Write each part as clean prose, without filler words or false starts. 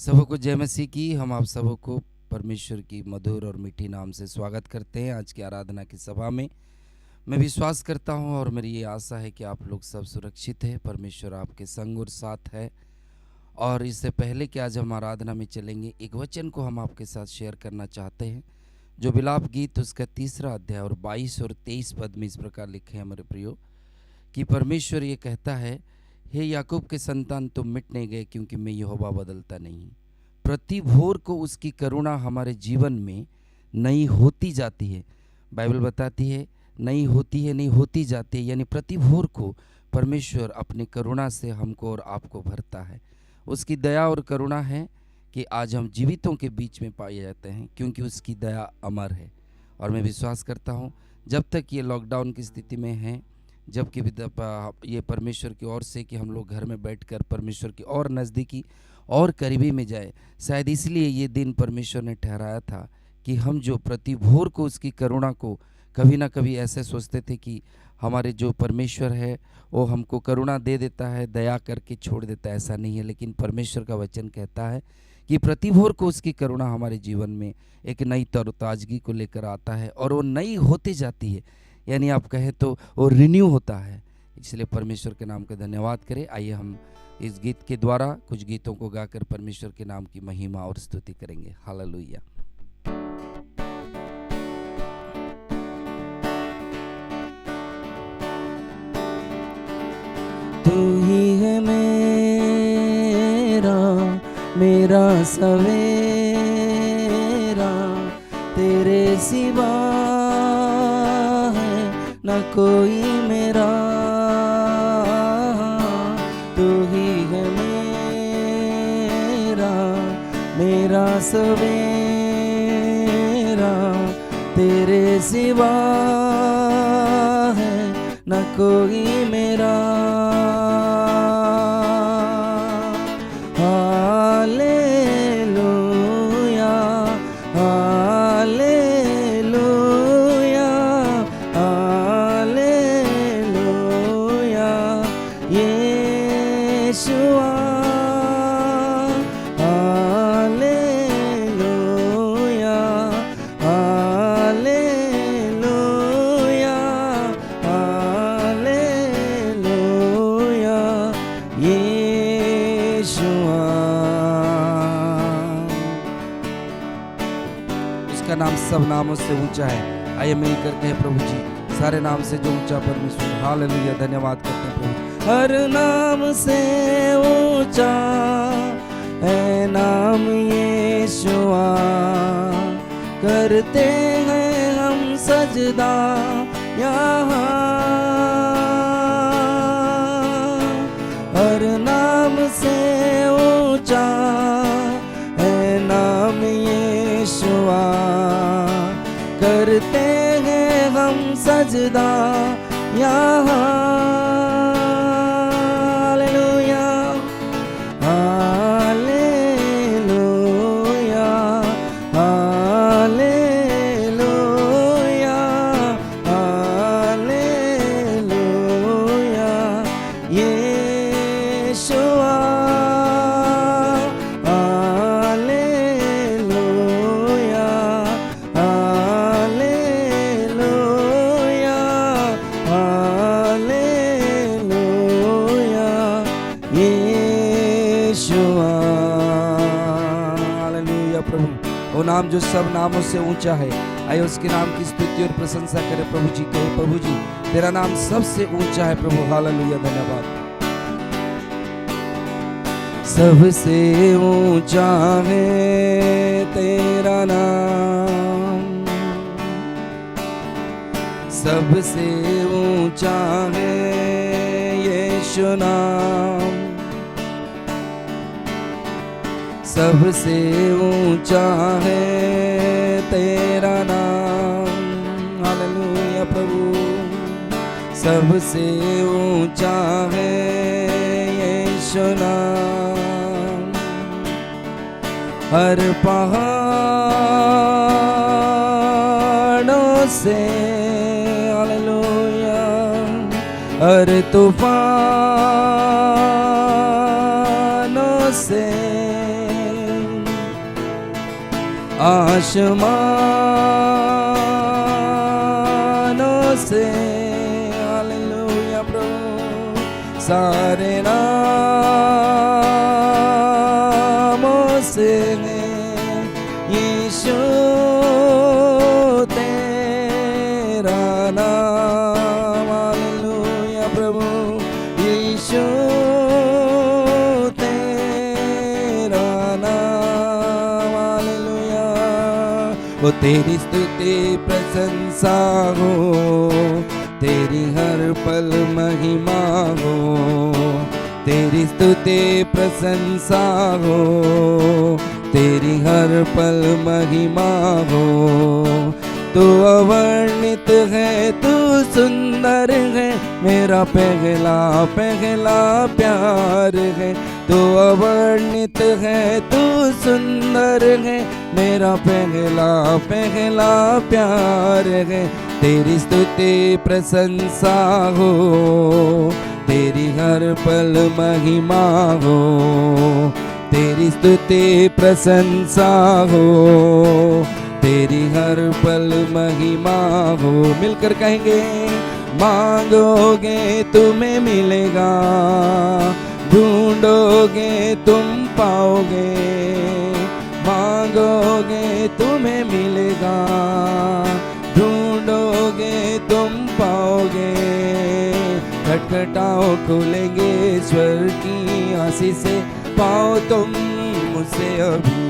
सबको जय मसीह की। हम आप सबको परमेश्वर की मधुर और मीठी नाम से स्वागत करते हैं आज की आराधना की सभा में। मैं विश्वास करता हूं और मेरी ये आशा है कि आप लोग सब सुरक्षित हैं, परमेश्वर आपके संग और साथ है। और इससे पहले कि आज हम आराधना में चलेंगे, एक वचन को हम आपके साथ शेयर करना चाहते हैं जो विलाप गीत उसका 3 अध्याय और 22 और 23 पद में इस प्रकार लिखे हैं हमारे प्रियो, कि परमेश्वर ये कहता है, हे याकूब के संतान, तुम मिट नहीं गए, क्योंकि मैं यहोवा बदलता नहीं। प्रति भोर को उसकी करुणा हमारे जीवन में नई होती जाती है। बाइबल बताती है नई होती है, नहीं होती जाती है, यानी प्रति भोर को परमेश्वर अपनी करुणा से हमको और आपको भरता है। उसकी दया और करुणा है कि आज हम जीवितों के बीच में पाए जाते हैं, क्योंकि उसकी दया अमर है। और मैं विश्वास करता हूँ जब तक ये लॉकडाउन की स्थिति में हैं, जबकि ये परमेश्वर की ओर से कि हम लोग घर में बैठकर परमेश्वर की और नज़दीकी और करीबी में जाए, शायद इसलिए ये दिन परमेश्वर ने ठहराया था कि हम जो प्रति भोर को उसकी करुणा को कभी ना कभी ऐसे सोचते थे कि हमारे जो परमेश्वर है वो हमको करुणा दे देता है, दया करके छोड़ देता है। ऐसा नहीं है, लेकिन परमेश्वर का वचन कहता है कि प्रति भोर को उसकी करुणा हमारे जीवन में एक नई तरोताजगी को लेकर आता है और वो नई होती जाती है, यानी आप कहें तो वो रिन्यू होता है। इसलिए परमेश्वर के नाम का धन्यवाद करें। आइए हम इस गीत के द्वारा कुछ गीतों को गाकर परमेश्वर के नाम की महिमा और स्तुति करेंगे। हालेलुया। तू ही है मेरा सवेरा, तेरे सिवा है न कोई मेरा। तू ही है मेरा सवेरा, तेरे सिवा है न कोई मेरा। Hallelujah hallelujah hallelujah Yeshua. Hallelujah hallelujah hallelujah Yeshua. उसका नाम सब नामों से ऊंचा है। आइए मिल करते हैं प्रभु जी, सारे नाम से जो ऊंचा परमेश्वर। हालेलुया, धन्यवाद करते हैं प्रभु। हर नाम से ऊंचा है नाम यीशुआ, करते हैं हम सजदा यहाँ। हर नाम से ऊंचा है नाम यीशुआ, करते हैं हम सजदा यहाँ। Hallelujah hallelujah hallelujah hallelujah Yeshua. Hallelujah hallelujah hallelujah Yeshua. Hallelujah प्रभु, वो नाम जो सब नामों से ऊंचा है। आइए उसके नाम की स्तुति और प्रशंसा करें। प्रभु जी कहे, प्रभु जी तेरा नाम सबसे ऊंचा है प्रभु। हालेलुया, धन्यवाद। सबसे ऊंचा है तेरा नाम, सबसे ऊंचा है यीशु नाम, सबसे ऊंचा है तेरा नाम। हालेलुया प्रभु, सबसे ऊंचा है यीशु नाम। हर पहाड़ों से हालेलुया, हर तूफानों से आसमानों से हालेलुया प्रभु सारे नामों से यीशु तेरा नाम हालेलुया प्रभु यीशु तेरा नाम हालेलुया वो तेरी स्तुति प्रशंसा हो तेरी हर पल महिमा हो तेरी स्तुति प्रशंसा हो तेरी हर पल महिमा हो तू अवर्णित है तू सुंदर है मेरा पहला पहला प्यार है तू अवर्णित है तू सुंदर है मेरा पहला पहला प्यार है तेरी स्तुति प्रशंसा हो तेरी हर पल महिमा हो तेरी स्तुति प्रशंसा हो तेरी हर पल महिमा हो मिलकर कहेंगे मांगोगे तुम्हें मिलेगा ढूंढोगे तुम पाओगे मांगोगे तुम्हें मिलेगा ढूंढोगे तुम पाओगे खटखटाओ खुलेंगे स्वर की आशीष से पाओ तुम मुझसे अभी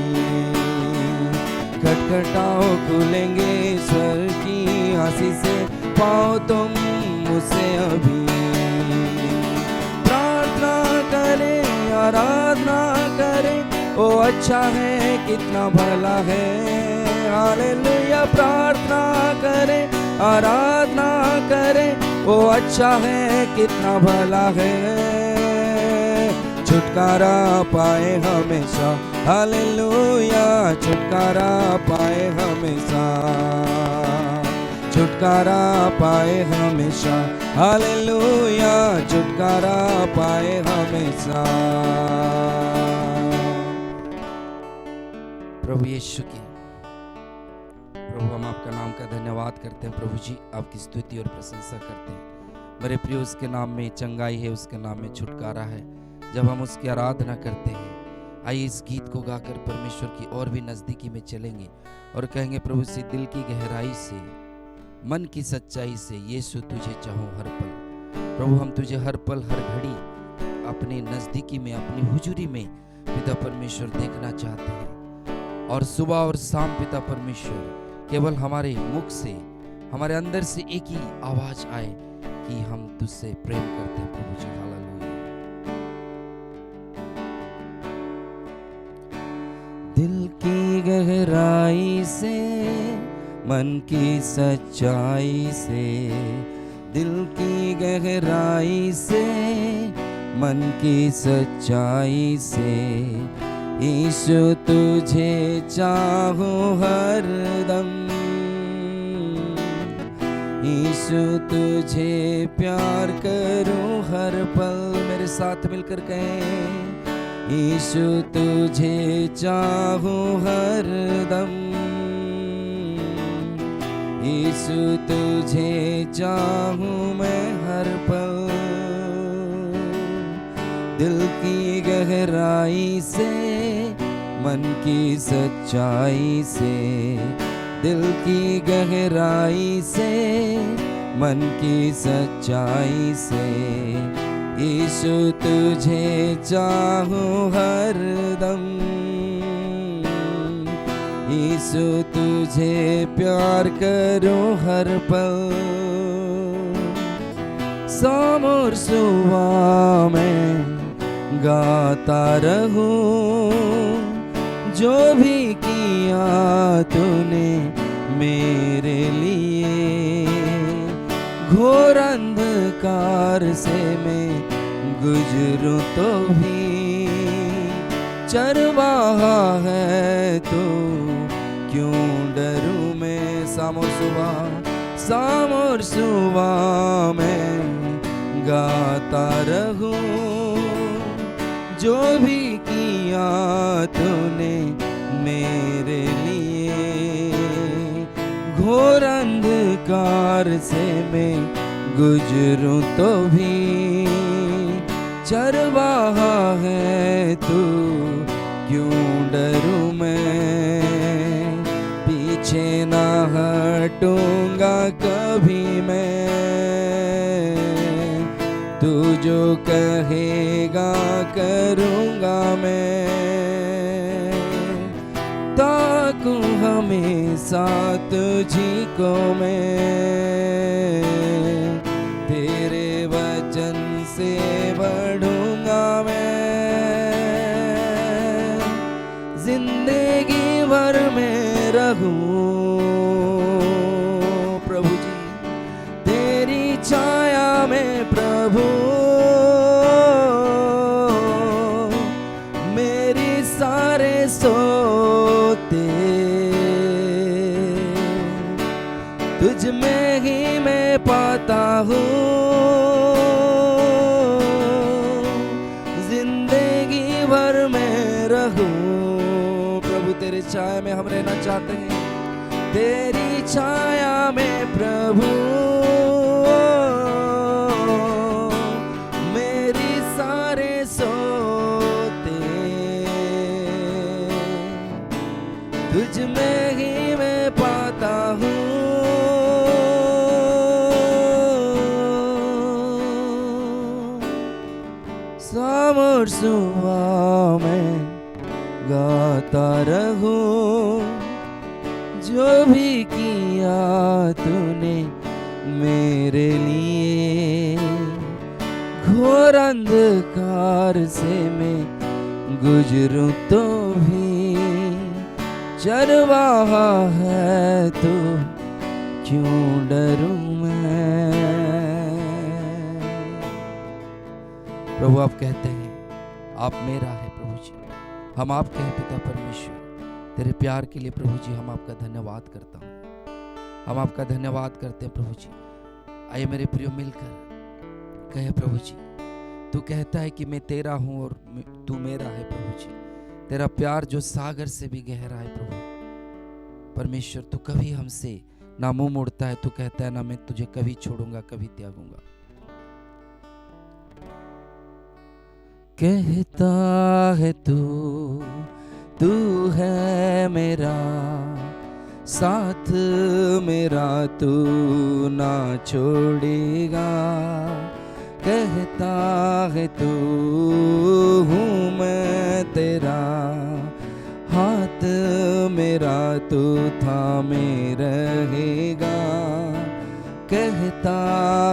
खटखटाओ खुलेंगे स्वर की आशीष से पाओ तुम मुझसे अभी प्रार्थना करें आराधना करें ओ अच्छा है कितना भला है हालेलुया प्रार्थना करें आराधना करें ओ अच्छा है कितना भला है छुटकारा पाए हमेशा हालेलुया छुटकारा पाए हमेशा छुटकारा पाए हमेशा हालेलुया छुटकारा पाए हमेशा प्रभु यीशु की प्रभु हम आपका नाम का धन्यवाद करते हैं प्रभु जी आपकी स्तुति और प्रशंसा करते हैं मेरे प्रिय उसके नाम में चंगाई है उसके नाम में छुटकारा है जब हम उसकी आराधना करते हैं आइए इस गीत को गाकर परमेश्वर की और भी नज़दीकी में चलेंगे और कहेंगे प्रभु से दिल की गहराई से मन की सच्चाई से यीशु तुझे चाहूं हर पल प्रभु हम तुझे हर पल हर घड़ी अपने नज़दीकी में अपनी हुजूरी में पिता परमेश्वर देखना चाहते हैं और सुबह और शाम पिता परमेश्वर केवल हमारे मुख से हमारे अंदर से एक ही आवाज आए कि हम तुझसे प्रेम करते हैं प्रभु जी हालेलुया दिल की गहराई से मन की सच्चाई से दिल की गहराई से मन की सच्चाई से यीशु तुझे चाहूं हरदम यीशु तुझे प्यार करूं हर पल मेरे साथ मिलकर कहें यीशु तुझे चाहूं हरदम यीशु तुझे चाहूं मैं हर पल दिल की गहराई से मन की सच्चाई से दिल की गहराई से मन की सच्चाई से यीशु तुझे चाहूं हरदम यीशु तुझे प्यार करूं हर पल शाम और सुबह में गाता रहूं जो भी किया तूने मेरे लिए घोर अंधकार से मैं गुजरूं तो भी चरवाहा है तू क्यों डरूं मैं शाम और सुबह मैं गाता रहूं जो भी किया तूने मेरे लिए घोर अंधकार से मैं गुजरूं तो भी चरवाहा है तू, क्यों डरूं मैं, पीछे ना हटूंगा कभी मैं, तू जो कहेगा करूंगा मैं, ताकूं हमेशा तुझी को मैं, तेरे वचन से बढ़ूंगा मैं, जिंदगी भर में रहूं प्रभु जी तेरी छाया में प्रभु, मेरी सारे सोते तुझ में ही मैं पाता हूँ, जिंदगी भर में रहूं प्रभु तेरी छाया में हम रहना चाहते हैं, तेरी छाया में प्रभु, मेरी सारे सोते तुझ में ही मैं पाता हूँ, शाम और सुबह मैं गाता रहूं, जो भी किया तूने मेरे लिए, घोर अंधकार से मैं गुजरूं तो भी चरवाहा है तू, क्यों डरूं मैं। प्रभु आप कहते हैं आप मेरा है प्रभु जी, हम आपके हैं पिता परमेश्वर, तेरे प्यार के लिए प्रभु जी हम आपका धन्यवाद करता हूँ, हम आपका धन्यवाद करते हैं प्रभु जी। आइए मेरे प्रियो मिलकर कहे प्रभु जी, तू कहता है कि मैं तेरा हूँ और तू मेरा है प्रभु जी, तेरा प्यार जो सागर से भी गहरा है प्रभु परमेश्वर, तू कभी हमसे ना मुंह मोड़ता है, तू कहता है ना मैं तुझे कभी छोड़ूंगा कभी त्यागूंगा। कहता है तू है मेरा साथ, मेरा तू ना छोड़ेगा, कहता है तू हूँ मैं तेरा, हाथ मेरा तू थामे रहेगा, कहता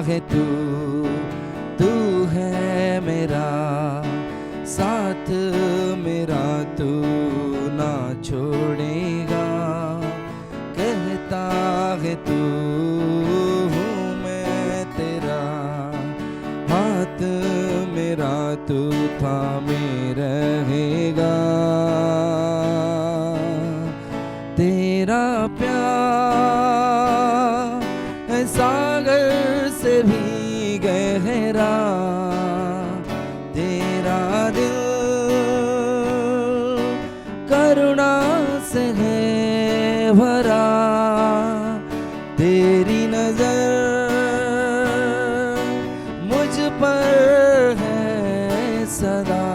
है तू है मेरा साथ, मेरा तू ना छोड़ेगा, कहता है तू हूँ मैं तेरा, हाथ मेरा तू थामे रहेगा, तेरा प्यार है सागर से भी गहरा, तेरा दिल करुणा से है भरा, तेरी नजर मुझ पर है सदा,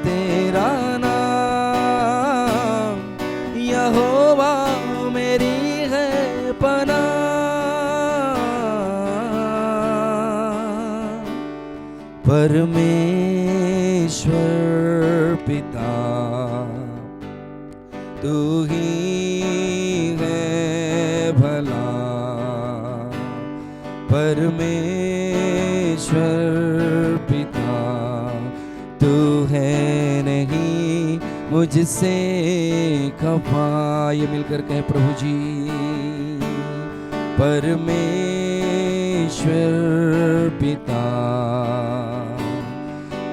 तेरा नाम यहोवा मेरी है पनाह, परमेश्वर पिता तू ही है भला, परमेश्वर पिता तू है नहीं मुझसे खफा। ये मिलकर कहे प्रभु जी, परमेश्वर पिता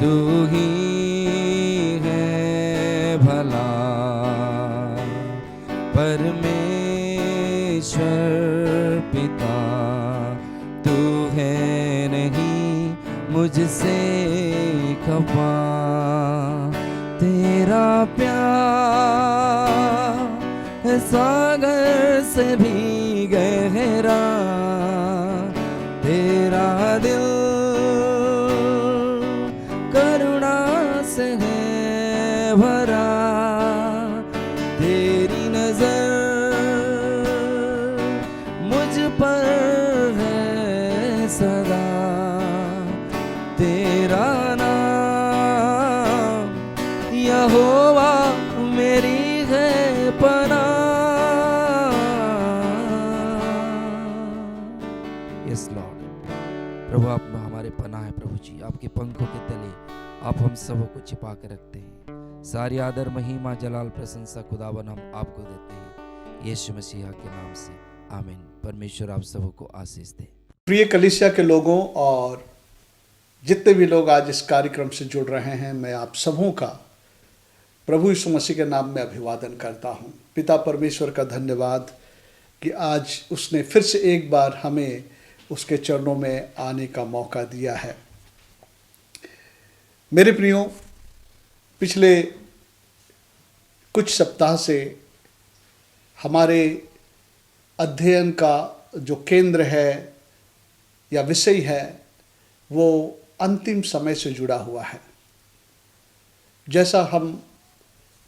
तू ही है भला, परमेश्वर पिता तू है नहीं मुझसे खफा, तेरा प्यार सागर से भी गहरा तेरा दिल करुणा से है भरा, तेरी नजर मुझ पर है सदा, तेरा नाम यहोवा मेरी है पनाह। यस लॉर्ड, प्रभु आप हमारे पनाह है। प्रभु जी, आपके पंखों के तले आप हम सबों को छिपा के रखते हैं। सारी आदर महिमा जलाल प्रशंसा खुदावन हम आपको देते हैं, यीशु मसीहा के नाम से, आमीन। परमेश्वर आप सबों को आशीष दे। प्रिय कलीसिया के लोगों और जितने भी लोग आज इस कार्यक्रम से जुड़ रहे हैं, मैं आप सबों का प्रभु यीशु मसीह के नाम में अभिवादन करता हूं। पिता परमेश्वर का धन्यवाद कि आज उसने फिर से एक बार हमें उसके चरणों में आने का मौका दिया है। मेरे प्रियो, पिछले कुछ सप्ताह से हमारे अध्ययन का जो केंद्र है या विषय है वो अंतिम समय से जुड़ा हुआ है। जैसा हम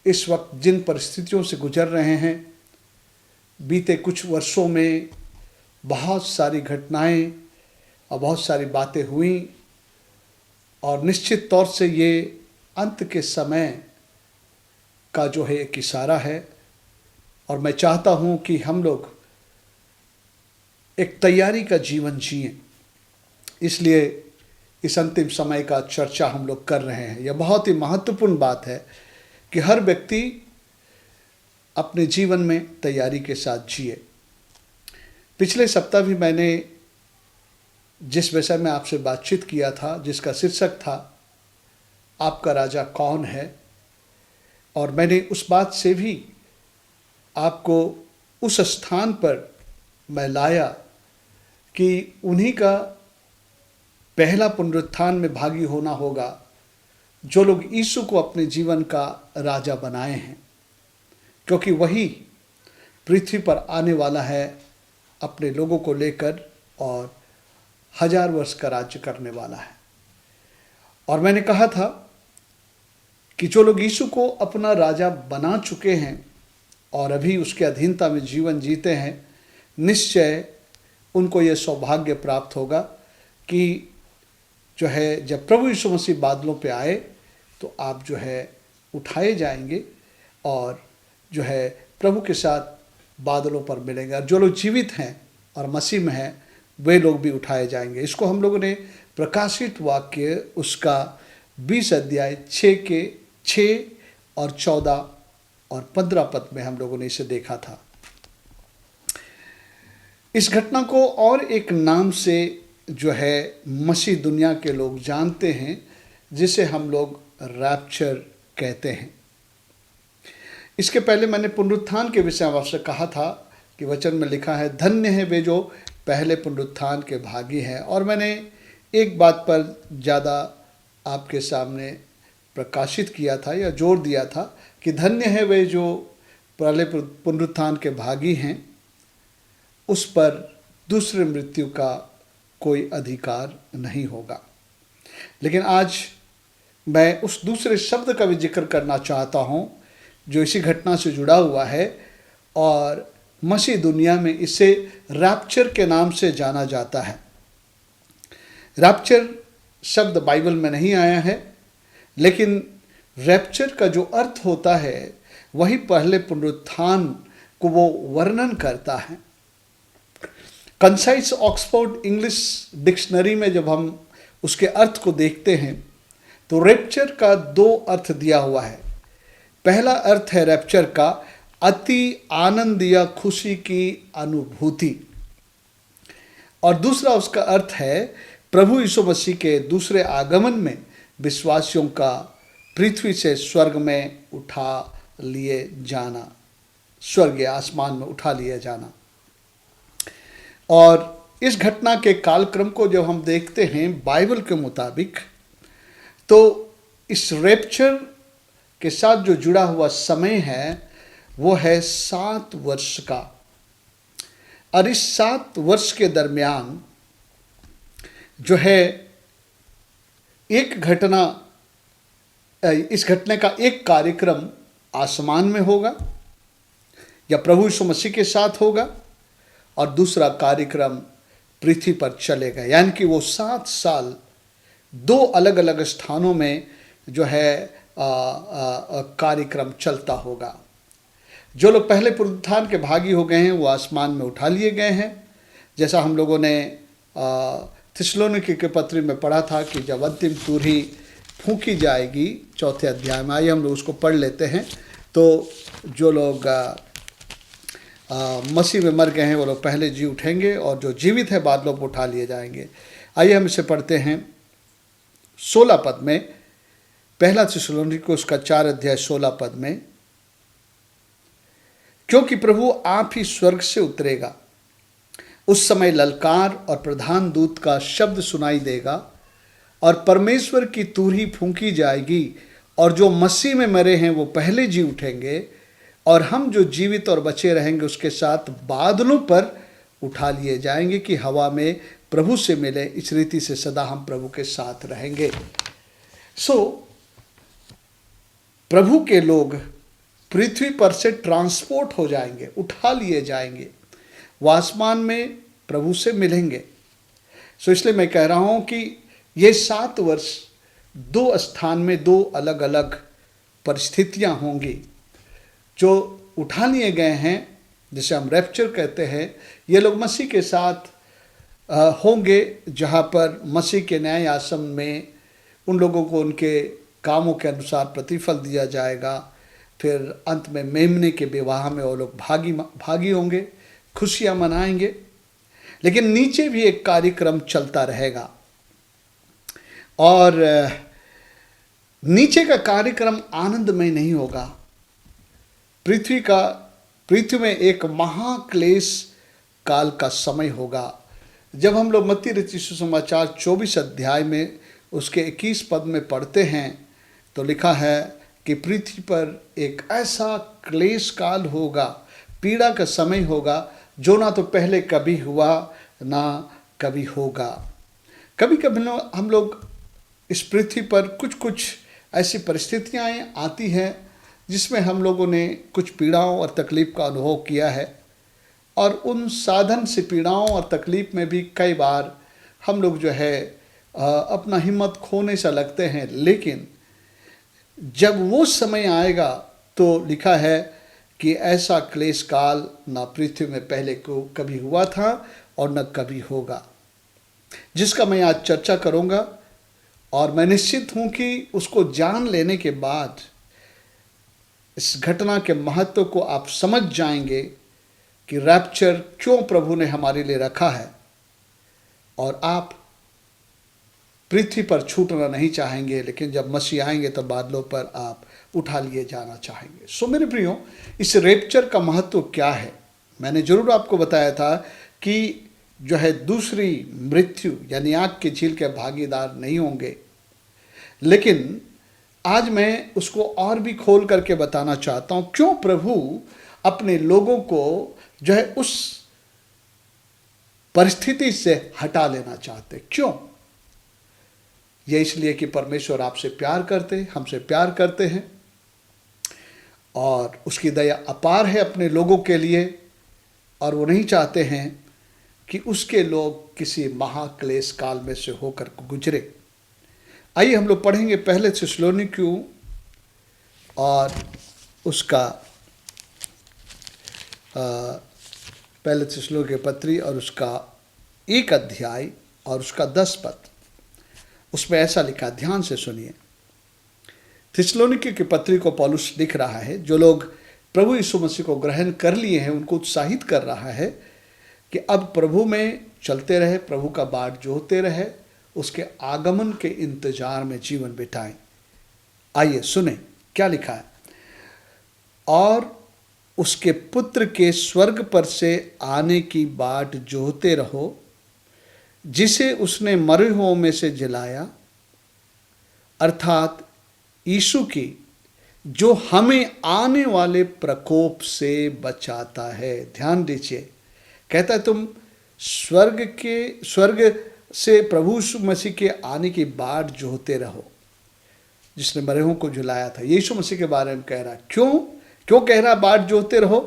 इस वक्त जिन परिस्थितियों से गुजर रहे हैं, बीते कुछ वर्षों में बहुत सारी घटनाएं और बहुत सारी बातें हुई और निश्चित तौर से ये अंत के समय का जो है एक इशारा है। और मैं चाहता हूँ कि हम लोग एक तैयारी का जीवन जिएं, इसलिए इस अंतिम समय का चर्चा हम लोग कर रहे हैं। यह बहुत ही महत्वपूर्ण बात है कि हर व्यक्ति अपने जीवन में तैयारी के साथ जिए। पिछले सप्ताह भी मैंने जिस विषय में आपसे बातचीत किया था, जिसका शीर्षक था आपका राजा कौन है, और मैंने उस बात से भी आपको उस स्थान पर मैं लाया कि उन्हीं का पहला पुनरुत्थान में भागी होना होगा जो लोग यीशु को अपने जीवन का राजा बनाए हैं, क्योंकि वही पृथ्वी पर आने वाला है अपने लोगों को लेकर और 1000 वर्ष का राज्य करने वाला है। और मैंने कहा था कि जो लोग यीशु को अपना राजा बना चुके हैं और अभी उसके अधीनता में जीवन जीते हैं, निश्चय उनको यह सौभाग्य प्राप्त होगा कि जो है जब प्रभु यीशु मसीह बादलों पे आए तो आप जो है उठाए जाएंगे और जो है प्रभु के साथ बादलों पर मिलेंगे। और जो लोग जीवित हैं और मसीह में हैं वे लोग भी उठाए जाएंगे। इसको हम लोगों ने प्रकाशित वाक्य उसका 20 अध्याय 6 और 14 और 15 पद में हम लोगों ने इसे देखा था। इस घटना को और एक नाम से जो है मसीह दुनिया के लोग जानते हैं, जिसे हम लोग रैप्चर कहते हैं। इसके पहले मैंने पुनरुत्थान के विषय में आपसे कहा था कि वचन में लिखा है, धन्य है वे जो पहले पुनरुत्थान के भागी हैं। और मैंने एक बात पर ज़्यादा आपके सामने प्रकाशित किया था या जोर दिया था कि धन्य है वे जो पहले पुनरुत्थान के भागी हैं, उस पर दूसरे मृत्यु का कोई अधिकार नहीं होगा। लेकिन आज मैं उस दूसरे शब्द का भी जिक्र करना चाहता हूँ जो इसी घटना से जुड़ा हुआ है, और मसीह दुनिया में इसे रैप्चर के नाम से जाना जाता है। रैप्चर शब्द बाइबल में नहीं आया है, लेकिन रैप्चर का जो अर्थ होता है वही पहले पुनरुत्थान को वो वर्णन करता है। कंसाइज ऑक्सफोर्ड इंग्लिश डिक्शनरी में जब हम उसके अर्थ को देखते हैं तो रैप्चर का 2 अर्थ दिया हुआ है। पहला अर्थ है रैप्चर का अति आनंद या खुशी की अनुभूति, और दूसरा उसका अर्थ है प्रभु यीशु मसीह के दूसरे आगमन में विश्वासियों का पृथ्वी से स्वर्ग में उठा लिए जाना, स्वर्ग या आसमान में उठा लिया जाना। और इस घटना के कालक्रम को जब हम देखते हैं बाइबल के मुताबिक, तो इस रैप्चर के साथ जो जुड़ा हुआ समय है वो है 7 वर्ष का। और इस 7 वर्ष के दरमियान जो है एक घटना, इस घटने का एक कार्यक्रम आसमान में होगा या प्रभु यीशु मसीह के साथ होगा, और दूसरा कार्यक्रम पृथ्वी पर चलेगा। यानी कि वो 7 साल 2 अलग अलग स्थानों में जो है कार्यक्रम चलता होगा। जो लोग पहले पुनरुत्थान के भागी हो गए हैं वो आसमान में उठा लिए गए हैं, जैसा हम लोगों ने थिस्सलुनीके के पत्री में पढ़ा था कि जब अंतिम तुरही फूंकी जाएगी 4 अध्याय में। आइए हम लोग उसको पढ़ लेते हैं। तो जो लोग मसीह में मर गए हैं वो लोग पहले जी उठेंगे, और जो जीवित है बादलों पर उठा लिए जाएंगे। आइए हम इसे पढ़ते हैं 16 पद में, पहला थिस्सलुनीके उसका 4 अध्याय 16 पद में। क्योंकि प्रभु आप ही स्वर्ग से उतरेगा, उस समय ललकार और प्रधान दूत का शब्द सुनाई देगा, और परमेश्वर की तुरही फूंकी जाएगी, और जो मसीह में मरे हैं वो पहले जी उठेंगे, और हम जो जीवित और बचे रहेंगे उसके साथ बादलों पर उठा लिए जाएंगे कि हवा में प्रभु से मिले। इस रीति से सदा हम प्रभु के साथ रहेंगे। प्रभु के लोग पृथ्वी पर से ट्रांसपोर्ट हो जाएंगे, उठा लिए जाएंगे, वो आसमान में प्रभु से मिलेंगे। इसलिए मैं कह रहा हूं कि ये 7 वर्ष 2 स्थान में 2 अलग अलग परिस्थितियां होंगी। जो उठा लिए गए हैं, जिसे हम रैप्चर कहते हैं, ये लोग मसीह के साथ होंगे, जहाँ पर मसीह के न्याय आसन में उन लोगों को उनके कामों के अनुसार प्रतिफल दिया जाएगा। फिर अंत में मेमने के विवाह में वो लोग भागी होंगे, खुशियाँ मनाएंगे। लेकिन नीचे भी एक कार्यक्रम चलता रहेगा, और नीचे का कार्यक्रम आनंदमय नहीं होगा। पृथ्वी में एक महाक्लेश काल का समय होगा। जब हम लोग मत्ती रचित सुसमाचार 24 अध्याय में उसके 21 पद में पढ़ते हैं तो लिखा है कि पृथ्वी पर एक ऐसा क्लेश काल होगा, पीड़ा का समय होगा, जो ना तो पहले कभी हुआ ना कभी होगा। कभी कभी हम लोग इस पृथ्वी पर कुछ ऐसी परिस्थितियाँ आती हैं जिसमें हम लोगों ने कुछ पीड़ाओं और तकलीफ़ का अनुभव किया है, और उन साधन से पीड़ाओं और तकलीफ़ में भी कई बार हम लोग जो है अपना हिम्मत खोने सा लगते हैं। लेकिन जब वो समय आएगा तो लिखा है कि ऐसा क्लेश काल ना पृथ्वी में पहले को कभी हुआ था और न कभी होगा, जिसका मैं आज चर्चा करूँगा। और मैं निश्चित हूँ कि उसको जान लेने के बाद इस घटना के महत्व को आप समझ जाएंगे कि रैप्चर क्यों प्रभु ने हमारे लिए रखा है, और आप पृथ्वी पर छूटना नहीं चाहेंगे, लेकिन जब मसीह आएंगे तो बादलों पर आप उठा लिए जाना चाहेंगे। मेरे प्रियो, इस रैप्चर का महत्व क्या है? मैंने जरूर आपको बताया था कि जो है दूसरी मृत्यु यानी आग की झील के भागीदार नहीं होंगे, लेकिन आज मैं उसको और भी खोल करके बताना चाहता हूँ क्यों प्रभु अपने लोगों को जो है उस परिस्थिति से हटा लेना चाहते। क्यों? ये इसलिए कि परमेश्वर आपसे प्यार करते, हमसे प्यार करते हैं, और उसकी दया अपार है अपने लोगों के लिए, और वो नहीं चाहते हैं कि उसके लोग किसी महाक्लेश काल में से होकर गुजरे। आइए हम लोग पढ़ेंगे पहले थिस्सलुनीके और उसका पहले थिस्सलुनीके पत्री और उसका 1 अध्याय और उसका 10 पद। उसमें ऐसा लिखा, ध्यान से सुनिए। थिस्सलुनीके की पत्री को पौलुस लिख रहा है, जो लोग प्रभु यीशु मसीह को ग्रहण कर लिए हैं उनको उत्साहित कर रहा है कि अब प्रभु में चलते रहे, प्रभु का बाट जोहते रहे, उसके आगमन के इंतजार में जीवन बिताएं। आइए सुने क्या लिखा है। और उसके पुत्र के स्वर्ग पर से आने की बाट जोहते रहो, जिसे उसने मरे हुओं में से जिलाया, अर्थात यीशु की, जो हमें आने वाले प्रकोप से बचाता है। ध्यान दीजिए, कहता है तुम स्वर्ग से प्रभु यीशु मसीह के आने की बाट जोहते रहो, जिसने मरेहों को जुलाया था। यीशु मसीह के बारे में कह रहा है। क्यों कह रहा बाट जोहते रहो?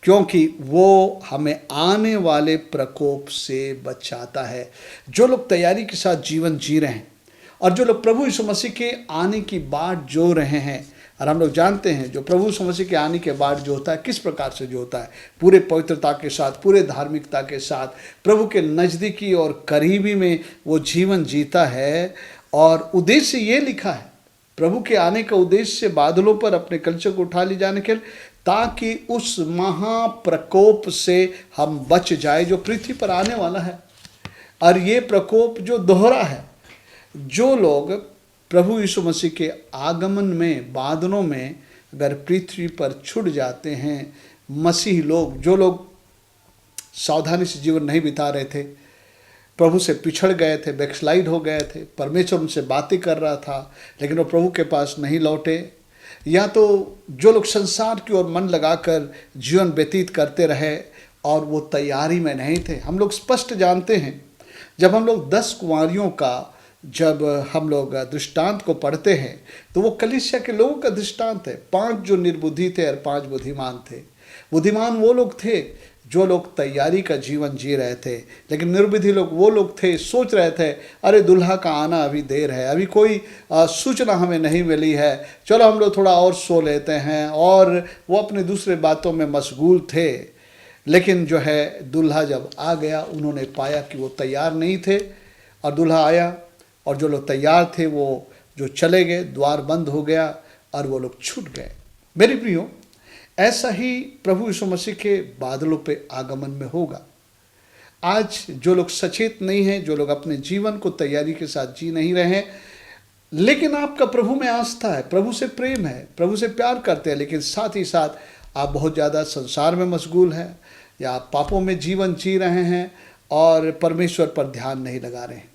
क्योंकि वो हमें आने वाले प्रकोप से बचाता है। जो लोग तैयारी के साथ जीवन जी रहे हैं और जो लोग प्रभु यीशु मसीह के आने की बाट जो रहे हैं, और हम लोग जानते हैं जो प्रभु यीशु मसीह के आने के बाद जो होता है किस प्रकार से जो होता है, पूरे पवित्रता के साथ, पूरे धार्मिकता के साथ, प्रभु के नज़दीकी और करीबी में वो जीवन जीता है। और उद्देश्य ये लिखा है, प्रभु के आने का उद्देश्य बादलों पर अपने कलशों को उठा ले जाने के लिए, ताकि उस महाप्रकोप से हम बच जाए जो पृथ्वी पर आने वाला है। और ये प्रकोप जो दोहरा है, जो लोग प्रभु यीशु मसीह के आगमन में बादलों में अगर पृथ्वी पर छूट जाते हैं, मसीही लोग, जो लोग सावधानी से जीवन नहीं बिता रहे थे, प्रभु से पिछड़ गए थे, बैकस्लाइड हो गए थे, परमेश्वर उनसे बातें कर रहा था लेकिन वो प्रभु के पास नहीं लौटे, या तो जो लोग संसार की ओर मन लगाकर जीवन व्यतीत करते रहे और वो तैयारी में नहीं थे। हम लोग स्पष्ट जानते हैं, जब हम लोग 10 कुंवारियों का जब हम लोग दृष्टांत को पढ़ते हैं तो वो कलीसिया के लोगों का दृष्टांत है। 5 जो निर्बुद्धि थे और 5 बुद्धिमान थे। बुद्धिमान वो लोग थे जो लोग तैयारी का जीवन जी रहे थे, लेकिन निर्बुद्धि लोग वो लोग थे, सोच रहे थे अरे दुल्हा का आना अभी देर है, अभी कोई सूचना हमें नहीं मिली है, चलो हम लोग थोड़ा और सो लेते हैं, और वो अपने दूसरे बातों में मशगूल थे। लेकिन जो है दुल्हा जब आ गया, उन्होंने पाया कि वो तैयार नहीं थे, और दुल्हा आया और जो लोग तैयार थे वो जो चले गए, द्वार बंद हो गया और वो लोग छूट गए। मेरी प्रियो, ऐसा ही प्रभु यीशु मसीह के बादलों पे आगमन में होगा। आज जो लोग सचेत नहीं हैं, जो लोग अपने जीवन को तैयारी के साथ जी नहीं रहे हैं, लेकिन आपका प्रभु में आस्था है, प्रभु से प्रेम है, प्रभु से प्यार करते हैं, लेकिन साथ ही साथ आप बहुत ज़्यादा संसार में मशगूल हैं, या आप पापों में जीवन जी रहे हैं और परमेश्वर पर ध्यान नहीं लगा रहे हैं।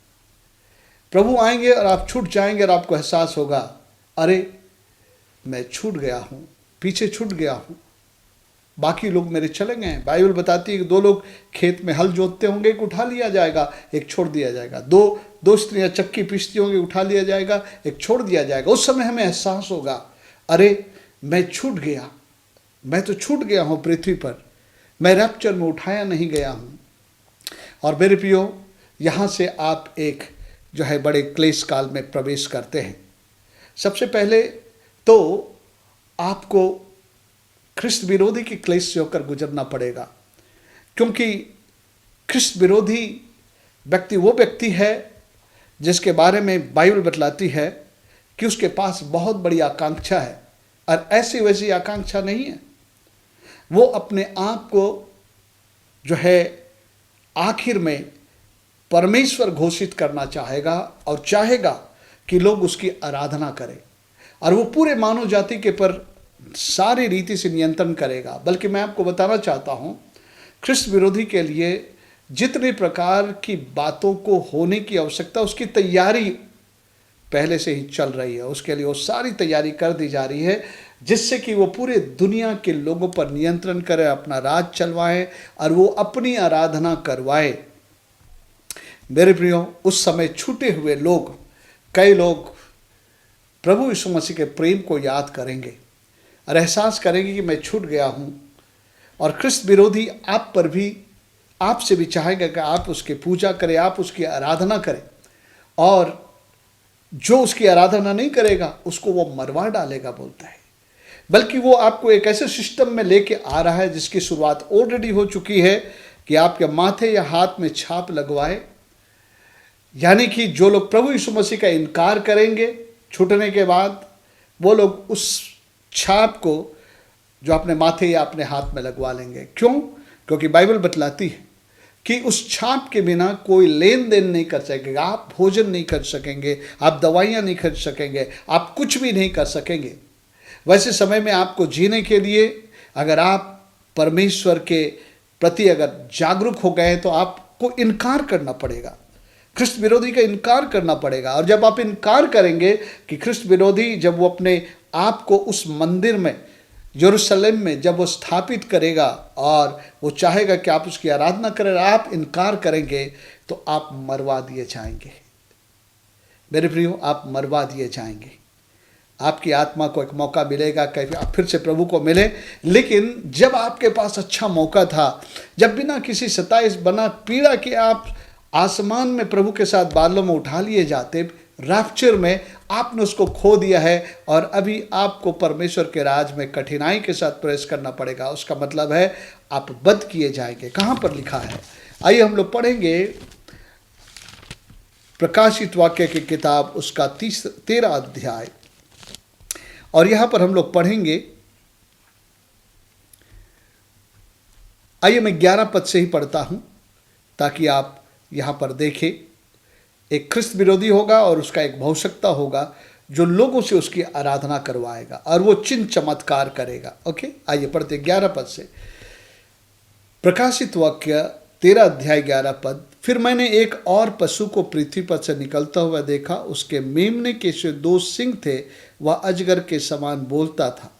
प्रभु आएंगे और आप छूट जाएंगे और आपको एहसास होगा, अरे मैं छूट गया हूँ, पीछे छूट गया हूँ, बाकी लोग मेरे चले गए हैं। बाइबल बताती है कि 2 लोग खेत में हल जोतते होंगे, एक उठा लिया जाएगा, एक छोड़ दिया जाएगा। दो स्त्रियाँ चक्की पीसती होंगी, उठा लिया जाएगा, एक छोड़ दिया जाएगा। उस समय हमें एहसास होगा, अरे मैं छूट गया, मैं तो छूट गया हूँ पृथ्वी पर, मैं रैप्चर में उठाया नहीं गया हूँ। और मेरे प्रियो, यहाँ से आप एक जो है बड़े क्लेश काल में प्रवेश करते हैं। सबसे पहले तो आपको ख्रिस्त विरोधी की क्लेश से होकर गुजरना पड़ेगा, क्योंकि ख्रिस्त विरोधी व्यक्ति वो व्यक्ति है जिसके बारे में बाइबल बतलाती है कि उसके पास बहुत बड़ी आकांक्षा है, और ऐसी वैसी आकांक्षा नहीं है। वो अपने आप को जो है आखिर में परमेश्वर घोषित करना चाहेगा और चाहेगा कि लोग उसकी आराधना करें, और वो पूरे मानव जाति के पर सारी रीति से नियंत्रण करेगा। बल्कि मैं आपको बताना चाहता हूँ, ख्रिस्त विरोधी के लिए जितने प्रकार की बातों को होने की आवश्यकता, उसकी तैयारी पहले से ही चल रही है। उसके लिए वो सारी तैयारी कर दी जा रही है, जिससे कि वो पूरे दुनिया के लोगों पर नियंत्रण करे, अपना राज चलवाए और वो अपनी आराधना करवाए। मेरे प्रियो, उस समय छूटे हुए लोग, कई लोग प्रभु यीशु मसीह के प्रेम को याद करेंगे और एहसास करेंगे कि मैं छूट गया हूँ। और ख्रिस्त विरोधी आप पर भी, आपसे भी चाहेगा कि आप उसकी पूजा करें, आप उसकी आराधना करें, और जो उसकी आराधना नहीं करेगा उसको वो मरवा डालेगा बोलता है। बल्कि वो आपको एक ऐसे सिस्टम में लेके आ रहा है जिसकी शुरुआत ऑलरेडी हो चुकी है कि आपके माथे या हाथ में छाप लगवाए। यानी कि जो लोग प्रभु यीशु मसीह का इनकार करेंगे छूटने के बाद, वो लोग उस छाप को जो अपने माथे या अपने हाथ में लगवा लेंगे। क्यों? क्योंकि बाइबल बतलाती है कि उस छाप के बिना कोई लेन देन नहीं कर सकेगा, आप भोजन नहीं कर सकेंगे, आप दवाइयाँ नहीं खरीद सकेंगे, आप कुछ भी नहीं कर सकेंगे। वैसे समय में आपको जीने के लिए अगर आप परमेश्वर के प्रति अगर जागरूक हो गए तो आपको इनकार करना पड़ेगा, ख्रिस्त विरोधी का इनकार करना पड़ेगा। और जब आप इनकार करेंगे कि ख्रिस्त विरोधी जब वो अपने आपको उस मंदिर में, यरूशलेम में जब वो स्थापित करेगा और वो चाहेगा कि आप उसकी आराधना करें, आप इनकार करेंगे तो आप मरवा दिए जाएंगे। मेरे प्रियो, आप मरवा दिए जाएंगे। आपकी आत्मा को एक मौका मिलेगा कि आप फिर से प्रभु को मिले, लेकिन जब आपके पास अच्छा मौका था, जब बिना किसी सताइश बना पीड़ा के आप आसमान में प्रभु के साथ बादलों में उठा लिए जाते, रैप्चर में आपने उसको खो दिया है और अभी आपको परमेश्वर के राज में कठिनाई के साथ प्रवेश करना पड़ेगा। उसका मतलब है आप बद किए जाएंगे। कहाँ पर लिखा है? आइए हम लोग पढ़ेंगे प्रकाशित वाक्य की किताब, उसका 13 अध्याय, और यहां पर हम लोग पढ़ेंगे। आइए मैं 11 पद से ही पढ़ता हूं ताकि आप यहां पर देखें। एक ख्रिस्त विरोधी होगा और उसका एक भविष्यवक्ता होगा जो लोगों से उसकी आराधना करवाएगा और वो चिन्ह चमत्कार करेगा। ओके, आइए पढ़ते 11 पद से। प्रकाशित वाक्य 13 अध्याय 11 पद। फिर मैंने एक और पशु को पृथ्वी पर से निकलता हुआ देखा। उसके मेमने के से 2 सिंग थे। वह अजगर के समान बोलता था।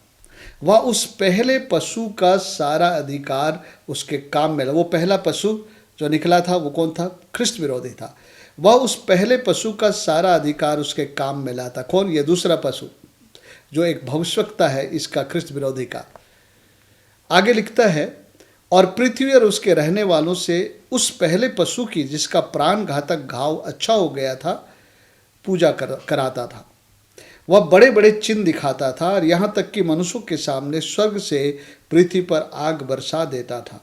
वह उस पहले पशु का सारा अधिकार उसके काम में। वो पहला पशु जो निकला था वो कौन था? ख्रिस्त विरोधी था। वह उस पहले पशु का सारा अधिकार उसके काम में लाता। कौन? ये दूसरा पशु जो एक भविष्यवक्ता है इसका, ख्रिस्त विरोधी का। आगे लिखता है, और पृथ्वी और उसके रहने वालों से उस पहले पशु की जिसका प्राण घातक घाव अच्छा हो गया था पूजा कराता था। वह बड़े बड़े चिन्ह दिखाता था और यहाँ तक कि मनुष्यों के सामने स्वर्ग से पृथ्वी पर आग बरसा देता था।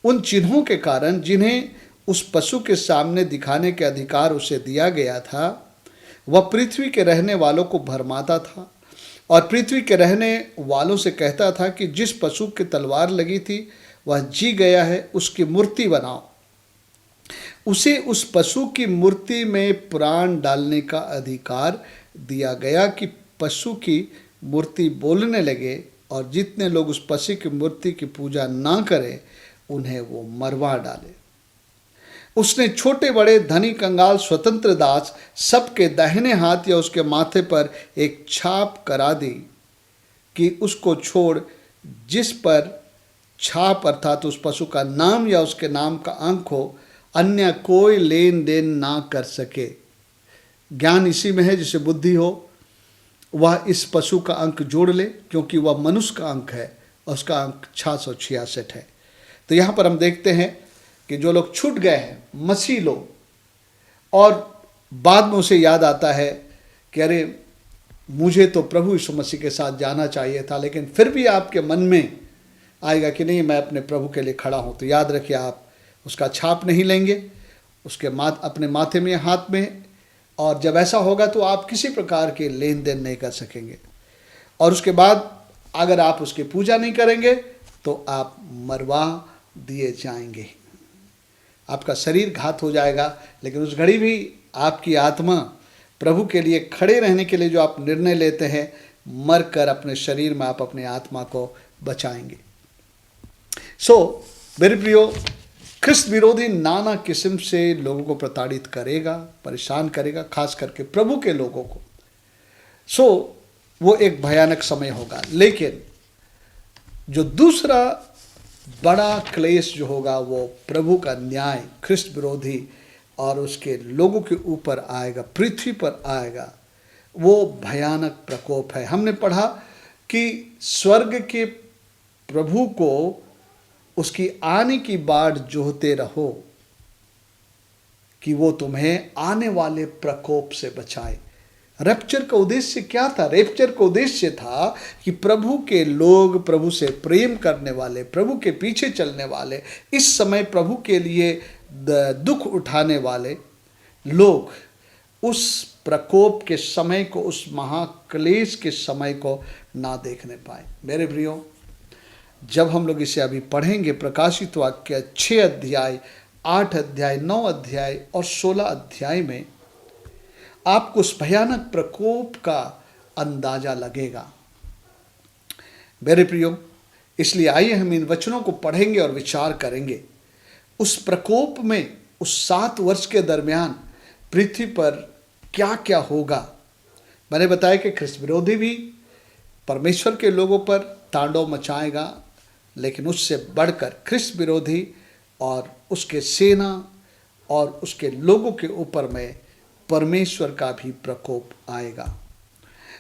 उन चिन्हों के कारण जिन्हें उस पशु के सामने दिखाने के अधिकार उसे दिया गया था, वह पृथ्वी के रहने वालों को भरमाता था और पृथ्वी के रहने वालों से कहता था कि जिस पशु की तलवार लगी थी वह जी गया है, उसकी मूर्ति बनाओ। उसे उस पशु की मूर्ति में प्राण डालने का अधिकार दिया गया कि पशु की मूर्ति बोलने लगे, और जितने लोग उस पशु की मूर्ति की पूजा ना करें उन्हें वो मरवा डाले। उसने छोटे बड़े, धनी कंगाल, स्वतंत्र दास सबके दाहिने हाथ या उसके माथे पर एक छाप करा दी कि उसको छोड़ जिस पर छाप अर्थात उस पशु का नाम या उसके नाम का अंक हो, अन्य कोई लेन देन ना कर सके। ज्ञान इसी में है जिसे बुद्धि हो, वह इस पशु का अंक जोड़ ले, क्योंकि वह मनुष्य का अंक है और उसका अंक 666 है। तो यहाँ पर हम देखते हैं कि जो लोग छूट गए हैं, मसीह लोग, और बाद में उसे याद आता है कि अरे मुझे तो प्रभु यीशु मसीह के साथ जाना चाहिए था, लेकिन फिर भी आपके मन में आएगा कि नहीं, मैं अपने प्रभु के लिए खड़ा हूँ। तो याद रखिए, आप उसका छाप नहीं लेंगे, उसके अपने माथे में, हाथ में, और जब ऐसा होगा तो आप किसी प्रकार के लेन देन नहीं कर सकेंगे। और उसके बाद अगर आप उसकी पूजा नहीं करेंगे तो आप मरवा दिए जाएंगे। आपका शरीर घात हो जाएगा, लेकिन उस घड़ी भी आपकी आत्मा प्रभु के लिए खड़े रहने के लिए जो आप निर्णय लेते हैं, मर कर अपने शरीर में आप अपने आत्मा को बचाएंगे। मेरे प्रियो, ख्रिस्त विरोधी नाना किस्म से लोगों को प्रताड़ित करेगा, परेशान करेगा, खास करके प्रभु के लोगों को। वो एक भयानक समय होगा। लेकिन जो दूसरा बड़ा क्लेश जो होगा वो प्रभु का न्याय ख्रिस्त विरोधी और उसके लोगों के ऊपर आएगा, पृथ्वी पर आएगा। वो भयानक प्रकोप है। हमने पढ़ा कि स्वर्ग के प्रभु को उसकी आने की बाट जोहते रहो कि वो तुम्हें आने वाले प्रकोप से बचाए। रैप्चर का उद्देश्य क्या था? रैप्चर का उद्देश्य था कि प्रभु के लोग, प्रभु से प्रेम करने वाले, प्रभु के पीछे चलने वाले, इस समय प्रभु के लिए दुख उठाने वाले लोग उस प्रकोप के समय को, उस महाक्लेश के समय को ना देखने पाए। मेरे प्रियो, जब हम लोग इसे अभी पढ़ेंगे, प्रकाशित वाक्य 6 अध्याय, 8 अध्याय, 9 अध्याय और 16 अध्याय में आपको उस भयानक प्रकोप का अंदाजा लगेगा। मेरे प्रियो, इसलिए आइए हम इन वचनों को पढ़ेंगे और विचार करेंगे। उस प्रकोप में, उस 7 वर्ष के दरमियान पृथ्वी पर क्या क्या होगा। मैंने बताया कि ख्रिस्त विरोधी भी परमेश्वर के लोगों पर तांडव मचाएगा, लेकिन उससे बढ़कर ख्रिस्त विरोधी और उसके सेना और उसके लोगों के ऊपर में परमेश्वर का भी प्रकोप आएगा।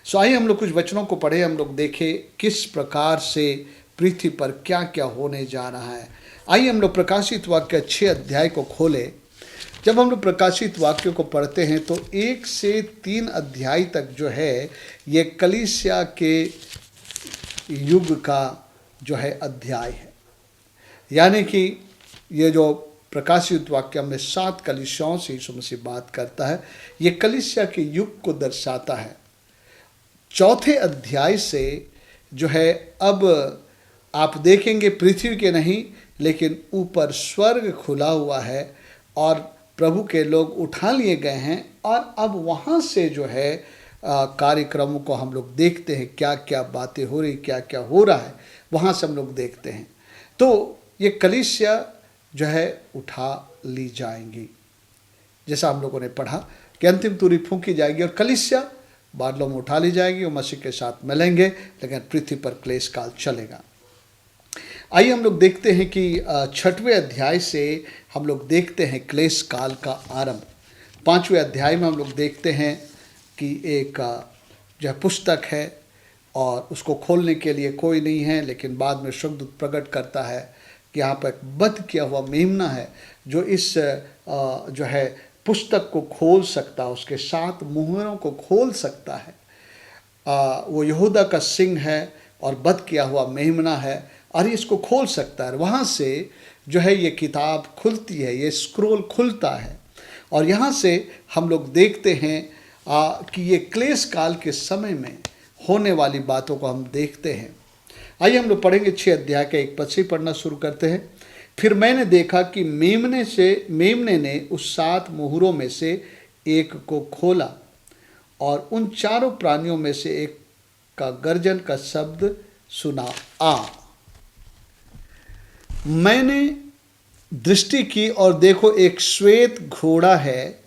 सो आइए हम लोग कुछ वचनों को पढ़े, हम लोग देखें किस प्रकार से पृथ्वी पर क्या क्या होने जा रहा है। आइए हम लोग प्रकाशित वाक्य 6 अध्याय को खोलें। जब हम लोग प्रकाशित वाक्य को पढ़ते हैं तो 1 से 3 अध्याय तक जो है ये कलीसिया के युग का जो है अध्याय है। यानी कि ये जो प्रकाशित वाक्य में 7 कलीसियाओं से यीशु मसीह बात करता है, ये कलीसिया के युग को दर्शाता है। चौथे अध्याय से जो है अब आप देखेंगे पृथ्वी के नहीं लेकिन ऊपर स्वर्ग खुला हुआ है और प्रभु के लोग उठा लिए गए हैं, और अब वहाँ से जो है कार्यक्रमों को हम लोग देखते हैं, क्या क्या बातें हो रही, क्या क्या हो रहा है, वहाँ से हम लोग देखते हैं। तो ये कलीसिया जो है उठा ली जाएंगी, जैसा हम लोगों ने पढ़ा कि अंतिम तुरही फूंकी जाएगी और कलीसिया बादलों में उठा ली जाएगी और मसीह के साथ मिलेंगे, लेकिन पृथ्वी पर क्लेश काल चलेगा। आइए हम लोग देखते हैं कि 6वें अध्याय से हम लोग देखते हैं क्लेश काल का आरंभ। 5वें अध्याय में हम लोग देखते हैं कि एक जो है पुस्तक है और उसको खोलने के लिए कोई नहीं है, लेकिन बाद में स्वर्गदूत प्रकट करता है कि यहाँ पर एक वध किया हुआ मेमना है जो इस जो है पुस्तक को खोल सकता है, उसके 7 मुहरों को खोल सकता है। वो यहूदा का सिंह है और वध किया हुआ मेमना है और इसको खोल सकता है। वहाँ से जो है ये किताब खुलती है, ये स्क्रोल खुलता है और यहाँ से हम लोग देखते हैं कि ये क्लेश काल के समय में होने वाली बातों को हम देखते हैं। आइए हम लोग पढ़ेंगे 6 अध्याय का 1 पद से पढ़ना शुरू करते हैं। फिर मैंने देखा कि मेमने ने उस 7 मुहरों में से एक को खोला और उन 4 प्राणियों में से एक का गर्जन का शब्द सुना। मैंने दृष्टि की और देखो एक श्वेत घोड़ा है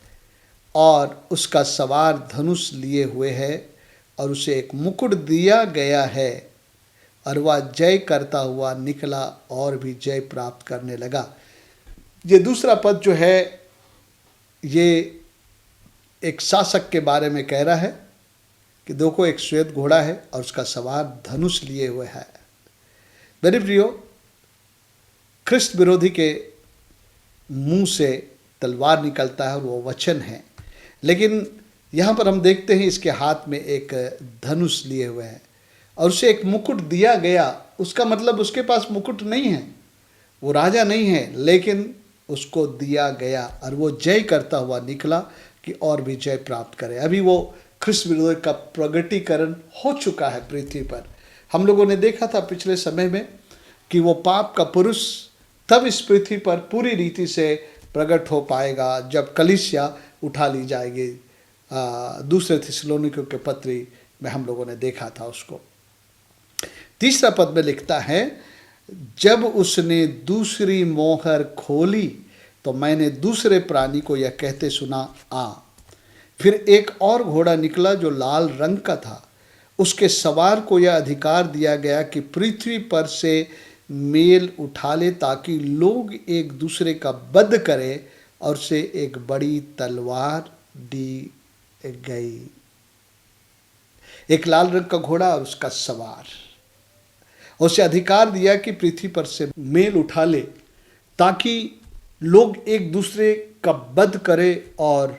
और उसका सवार धनुष लिए हुए है और उसे एक मुकुट दिया गया है और वह जय करता हुआ निकला और भी जय प्राप्त करने लगा। ये दूसरा पद जो है ये एक शासक के बारे में कह रहा है कि देखो एक श्वेत घोड़ा है और उसका सवार धनुष लिए हुए है। मेरे प्रियो, ख्रिस्त विरोधी के मुंह से तलवार निकलता है और वो वचन है, लेकिन यहाँ पर हम देखते हैं इसके हाथ में एक धनुष लिए हुए है और उसे एक मुकुट दिया गया। उसका मतलब उसके पास मुकुट नहीं है, वो राजा नहीं है, लेकिन उसको दिया गया और वो जय करता हुआ निकला कि और भी जय प्राप्त करे। अभी वो ख्रिस्त विरोधी का प्रगटीकरण हो चुका है पृथ्वी पर। हम लोगों ने देखा था पिछले समय में कि वो पाप का पुरुष तब इस पृथ्वी पर पूरी रीति से प्रकट हो पाएगा जब कलीसिया उठा ली जाएगी। दूसरे थिस्सलुनीकियों के पत्री में हम लोगों ने देखा था उसको। तीसरा पद में लिखता है, जब उसने दूसरी मोहर खोली तो मैंने दूसरे प्राणी को यह कहते सुना, आ। फिर एक और घोड़ा निकला जो लाल रंग का था। उसके सवार को यह अधिकार दिया गया कि पृथ्वी पर से मेल उठा ले ताकि लोग एक दूसरे का वध करे और उसे एक बड़ी तलवार दी गई। एक लाल रंग का घोड़ा और उसका सवार, उसे अधिकार दिया कि पृथ्वी पर से मेल उठा ले ताकि लोग एक दूसरे का वध करे और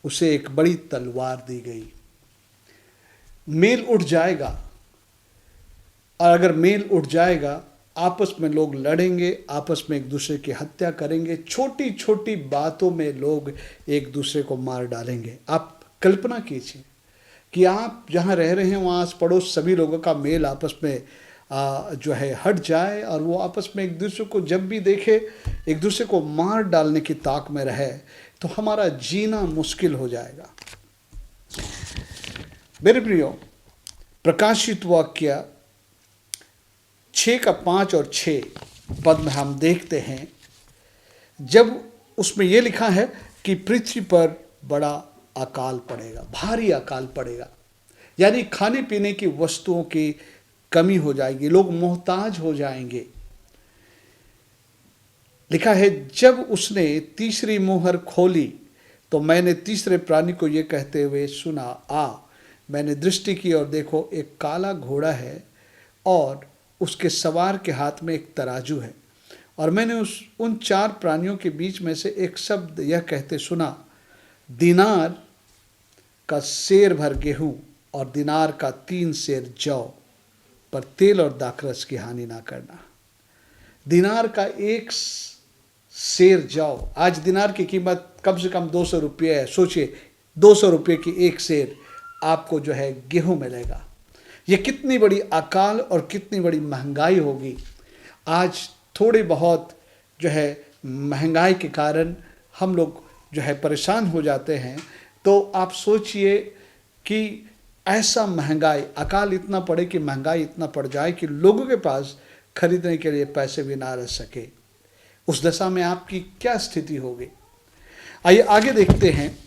उसे एक बड़ी तलवार दी गई। मेल उठ जाएगा और अगर मेल उठ जाएगा आपस में लोग लड़ेंगे, आपस में एक दूसरे की हत्या करेंगे, छोटी छोटी बातों में लोग एक दूसरे को मार डालेंगे। आप कल्पना कीजिए कि आप जहाँ रह रहे हैं वहाँ आस पड़ोस सभी लोगों का मेल आपस में जो है हट जाए और वो आपस में एक दूसरे को जब भी देखे एक दूसरे को मार डालने की ताक में रहे तो हमारा जीना मुश्किल हो जाएगा। मेरे प्रियो, प्रकाशित वाक्य 6 का 5 और 6 पद में हम देखते हैं जब उसमें यह लिखा है कि पृथ्वी पर बड़ा अकाल पड़ेगा, भारी अकाल पड़ेगा। यानी खाने पीने की वस्तुओं की कमी हो जाएगी, लोग मोहताज हो जाएंगे। लिखा है, जब उसने तीसरी मुहर खोली तो मैंने तीसरे प्राणी को ये कहते हुए सुना, आ। मैंने दृष्टि की और देखो, एक काला घोड़ा है और उसके सवार के हाथ में एक तराजू है। और मैंने उन 4 प्राणियों के बीच में से एक शब्द यह कहते सुना, दिनार का सेर भर गेहूं और दिनार का 3 सेर जौ, पर तेल और दाखरस की हानि ना करना। दिनार का 1 सेर जौ, आज दिनार की कीमत कम से कम 200 रुपये है। सोचिए, 200 रुपये की 1 सेर आपको जो है गेहूं मिलेगा। ये कितनी बड़ी अकाल और कितनी बड़ी महंगाई होगी। आज थोड़ी बहुत जो है महंगाई के कारण हम लोग जो है परेशान हो जाते हैं। तो आप सोचिए कि ऐसा महंगाई, अकाल इतना पड़े कि महंगाई इतना पड़ जाए कि लोगों के पास खरीदने के लिए पैसे भी ना रह सके। उस दशा में आपकी क्या स्थिति होगी। आइए आगे देखते हैं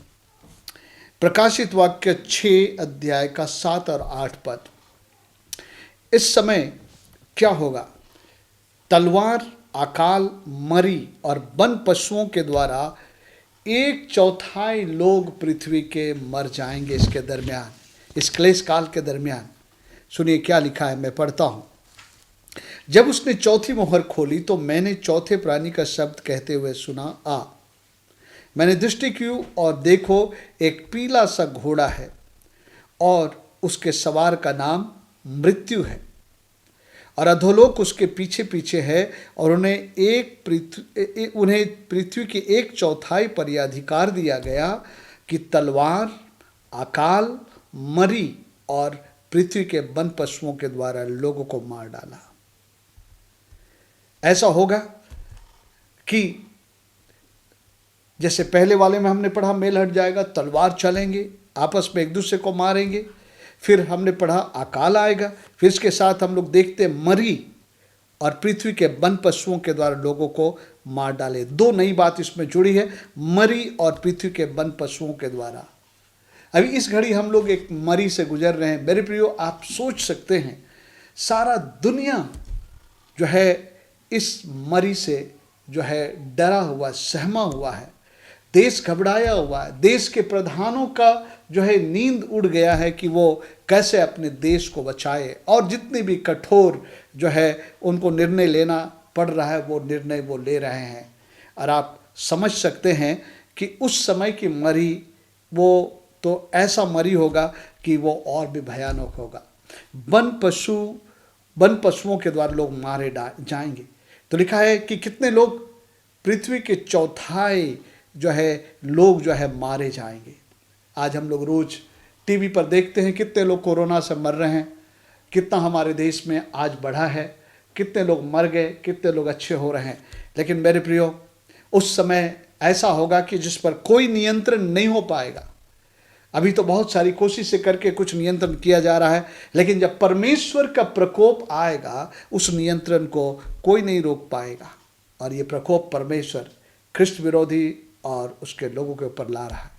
प्रकाशित वाक्य 6 अध्याय का 7 और 8 पद। इस समय क्या होगा? तलवार, अकाल, मरी और वन पशुओं के द्वारा 1/4 लोग पृथ्वी के मर जाएंगे। इसके दरमियान, इस क्लेश काल के दरमियान सुनिए क्या लिखा है, मैं पढ़ता हूं। जब उसने चौथी मोहर खोली तो मैंने चौथे प्राणी का शब्द कहते हुए सुना, आ। मैंने दृष्टि की और देखो, एक पीला सा घोड़ा है और उसके सवार का नाम मृत्यु है और अधोलोक उसके पीछे पीछे है और उन्हें पृथ्वी की 1/4 पर यह अधिकार दिया गया कि तलवार, अकाल, मरी और पृथ्वी के वन पशुओं के द्वारा लोगों को मार डाला। ऐसा होगा कि जैसे पहले वाले में हमने पढ़ा, मेल हट जाएगा, तलवार चलेंगे, आपस में एक दूसरे को मारेंगे। फिर हमने पढ़ा अकाल आएगा, फिर इसके साथ हम लोग देखते मरी और पृथ्वी के वन पशुओं के द्वारा लोगों को मार डाले। 2 नई बात इसमें जुड़ी है, मरी और पृथ्वी के वन पशुओं के द्वारा। अभी इस घड़ी हम लोग एक मरी से गुजर रहे हैं। मेरे प्रियो, आप सोच सकते हैं सारा दुनिया जो है इस मरी से जो है डरा हुआ, सहमा हुआ है। देश घबराया हुआ है। देश के प्रधानों का जो है नींद उड़ गया है कि वो कैसे अपने देश को बचाए, और जितनी भी कठोर जो है उनको निर्णय लेना पड़ रहा है वो निर्णय वो ले रहे हैं। और आप समझ सकते हैं कि उस समय की मरी वो तो ऐसा मरी होगा कि वो और भी भयानक होगा। वन पशुओं के द्वारा लोग मारे जाएंगे। तो लिखा है कि कितने लोग, पृथ्वी के 1/4 जो है लोग जो है मारे जाएंगे। आज हम लोग रोज टीवी पर देखते हैं कितने लोग कोरोना से मर रहे हैं, कितना हमारे देश में आज बढ़ा है, कितने लोग मर गए, कितने लोग अच्छे हो रहे हैं। लेकिन मेरे प्रियो, उस समय ऐसा होगा कि जिस पर कोई नियंत्रण नहीं हो पाएगा। अभी तो बहुत सारी कोशिशें करके कुछ नियंत्रण किया जा रहा है, लेकिन जब परमेश्वर का प्रकोप आएगा उस नियंत्रण को कोई नहीं रोक पाएगा। और ये प्रकोप परमेश्वर ख्रिस्त विरोधी और उसके लोगों के ऊपर ला रहा है।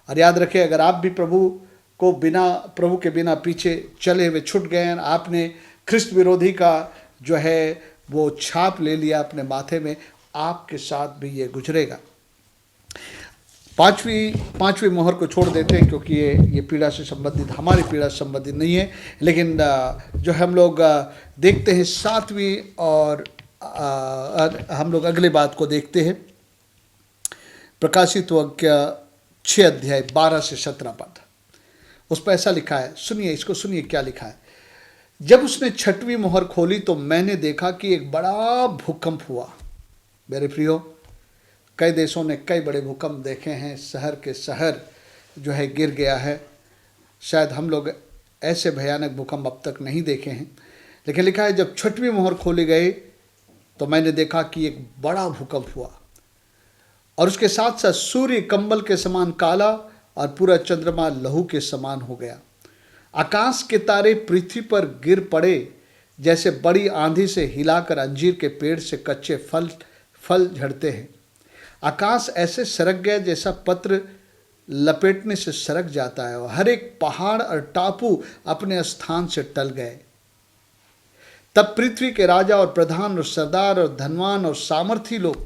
और याद रखें, अगर आप भी प्रभु के बिना पीछे चले हुए छूट गए हैं, आपने ख्रिस्त विरोधी का जो है वो छाप ले लिया अपने माथे में, आपके साथ भी ये गुजरेगा। पांचवी मोहर को छोड़ देते हैं क्योंकि ये पीड़ा से संबंधित, हमारी पीड़ा से संबंधित नहीं है। लेकिन जो हम लोग देखते हैं 7वीं और हम लोग अगले बात को देखते हैं। प्रकाशित वाक्य 6 अध्याय 12 से 17 पद। उस पर ऐसा लिखा है, सुनिए इसको, सुनिए क्या लिखा है। जब उसने 6वीं मोहर खोली तो मैंने देखा कि एक बड़ा भूकंप हुआ। मेरे प्रियो, कई देशों ने कई बड़े भूकंप देखे हैं, शहर के शहर जो है गिर गया है। शायद हम लोग ऐसे भयानक भूकंप अब तक नहीं देखे हैं। लेकिन लिखा है, जब 6वीं मोहर खोली गई तो मैंने देखा कि एक बड़ा भूकंप हुआ और उसके साथ साथ सूर्य कंबल के समान काला और पूरा चंद्रमा लहू के समान हो गया। आकाश के तारे पृथ्वी पर गिर पड़े, जैसे बड़ी आंधी से हिलाकर अंजीर के पेड़ से कच्चे फल झड़ते हैं। आकाश ऐसे सरक गया जैसा पत्र लपेटने से सरक जाता है और हर एक पहाड़ और टापू अपने स्थान से टल गए। तब पृथ्वी के राजा और प्रधान और सरदार और धनवान और सामर्थी लोग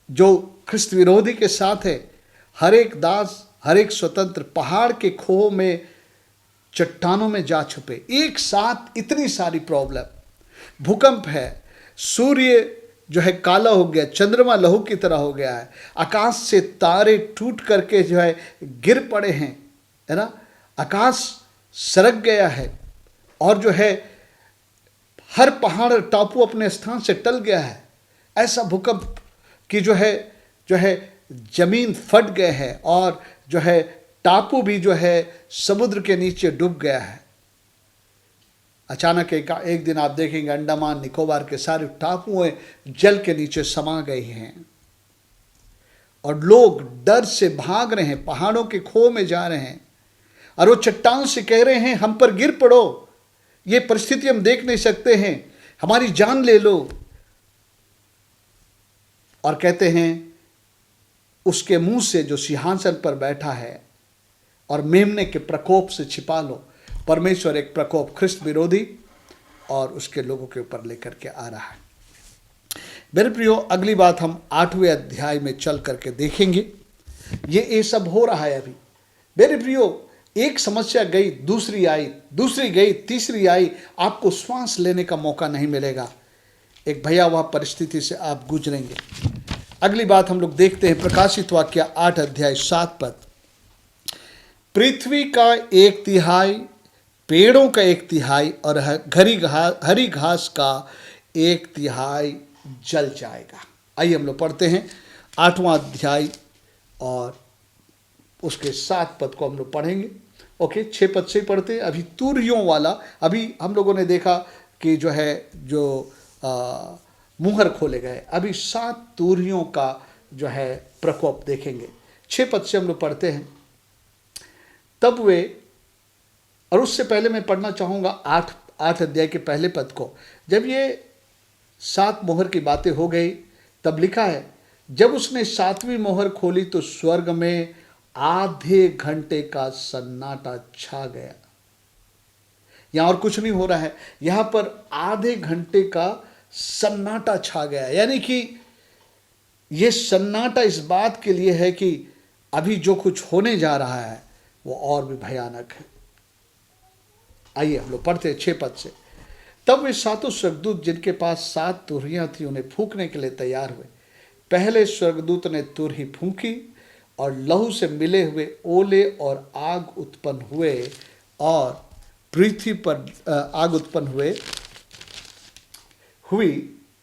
जो ख्रिस्त विरोधी के साथ है, हर एक दास, हर एक स्वतंत्र पहाड़ के खोह में, चट्टानों में जा छुपे। एक साथ इतनी सारी प्रॉब्लम, भूकंप है, सूर्य जो है काला हो गया, चंद्रमा लहू की तरह हो गया है, आकाश से तारे टूट करके जो है गिर पड़े हैं, है ना, आकाश सरक गया है और जो है हर पहाड़ टापू अपने स्थान से टल गया है। ऐसा भूकंप कि जो है जमीन फट गए है और जो है टापू भी जो है समुद्र के नीचे डूब गया है। अचानक एक दिन आप देखेंगे अंडमान निकोबार के सारे टापू जल के नीचे समा गए हैं और लोग डर से भाग रहे हैं, पहाड़ों के खो में जा रहे हैं और वो चट्टान से कह रहे हैं हम पर गिर पड़ो, ये परिस्थिति हम देख नहीं सकते हैं, हमारी जान ले लो। और कहते हैं उसके मुंह से जो सिंहासन पर बैठा है और मेमने के प्रकोप से छिपा लो। परमेश्वर एक प्रकोप ख्रिस्त विरोधी और उसके लोगों के ऊपर लेकर के आ रहा है। मेरे प्रियो, अगली बात हम 8वें अध्याय में चल करके देखेंगे। ये सब हो रहा है अभी। मेरे प्रियो, एक समस्या गई, दूसरी आई, दूसरी गई, तीसरी आई, आपको श्वास लेने का मौका नहीं मिलेगा। एक भयावह परिस्थिति से आप गुजरेंगे। अगली बात हम लोग देखते हैं प्रकाशित वाक्य 8 अध्याय 7 पद। पृथ्वी का 1/3, पेड़ों का 1/3 और हरी घास का 1/3 जल जाएगा। आइए हम लोग पढ़ते हैं 8वां अध्याय और उसके 7 पद को हम लोग पढ़ेंगे। ओके, 6 पद से पढ़ते हैं। अभी तुरहियों वाला, अभी हम लोगों ने देखा कि जो मुहर खोले गए, अभी 7 तुरहियों का जो है प्रकोप देखेंगे। 6 पद से हम लोग पढ़ते हैं। तब वे, और उससे पहले मैं पढ़ना चाहूँगा 8 अध्याय के पहले पद को। जब ये 7 मोहर की बातें हो गई तब लिखा है, जब उसने 7वीं मोहर खोली तो स्वर्ग में आधे घंटे का सन्नाटा छा गया। यहां और कुछ नहीं हो रहा है, यहां पर आधे घंटे का सन्नाटा छा गया। यानी कि यह सन्नाटा इस बात के लिए है कि अभी जो कुछ होने जा रहा है वो और भी भयानक है। आइए हम लोग पढ़ते हैं 6 पद से। तब वे 7 स्वर्गदूत जिनके पास 7 तुरहियां थी उन्हें फूंकने के लिए तैयार हुए। पहले स्वर्गदूत ने तुरही फूंकी और लहू से मिले हुए ओले और आग उत्पन्न हुए और पृथ्वी पर आग उत्पन्न हुई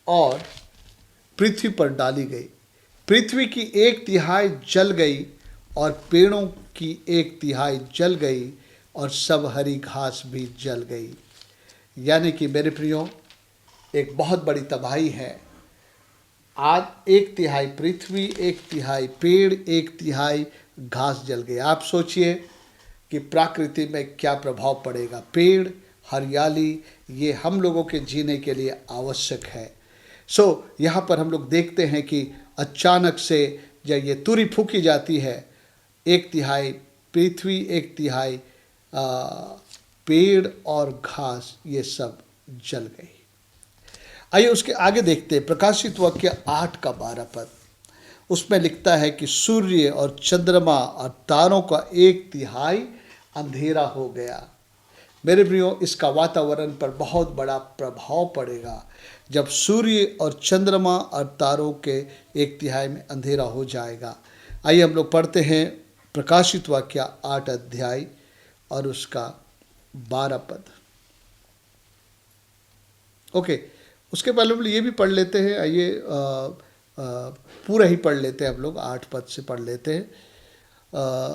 और पृथ्वी पर डाली गई। पृथ्वी की 1/3 जल गई और पेड़ों की 1/3 जल गई और सब हरी घास भी जल गई। यानी कि मेरे प्रियो, एक बहुत बड़ी तबाही है। आज 1/3 पृथ्वी, 1/3 पेड़, 1/3 घास जल गई। आप सोचिए कि प्रकृति में क्या प्रभाव पड़ेगा। पेड़, हरियाली, ये हम लोगों के जीने के लिए आवश्यक है। यहाँ पर हम लोग देखते हैं कि अचानक से जब ये तुरही फूंकी जाती है, 1/3 पृथ्वी, 1/3 पेड़ और घास, ये सब जल गई। आइए उसके आगे देखते हैं प्रकाशित वाक्य 8 का 12 पद। उसमें लिखता है कि सूर्य और चंद्रमा और तारों का 1/3 अंधेरा हो गया। मेरे प्रियो, इसका वातावरण पर बहुत बड़ा प्रभाव पड़ेगा जब सूर्य और चंद्रमा और तारों के 1/3 में अंधेरा हो जाएगा। आइए हम लोग पढ़ते हैं प्रकाशित वाक्य 8 अध्याय और उसका 12 पद। ओके, उसके पहले हम लोग ये भी पढ़ लेते हैं। आइए पूरा ही पढ़ लेते हैं हम लोग, 8 पद से पढ़ लेते हैं।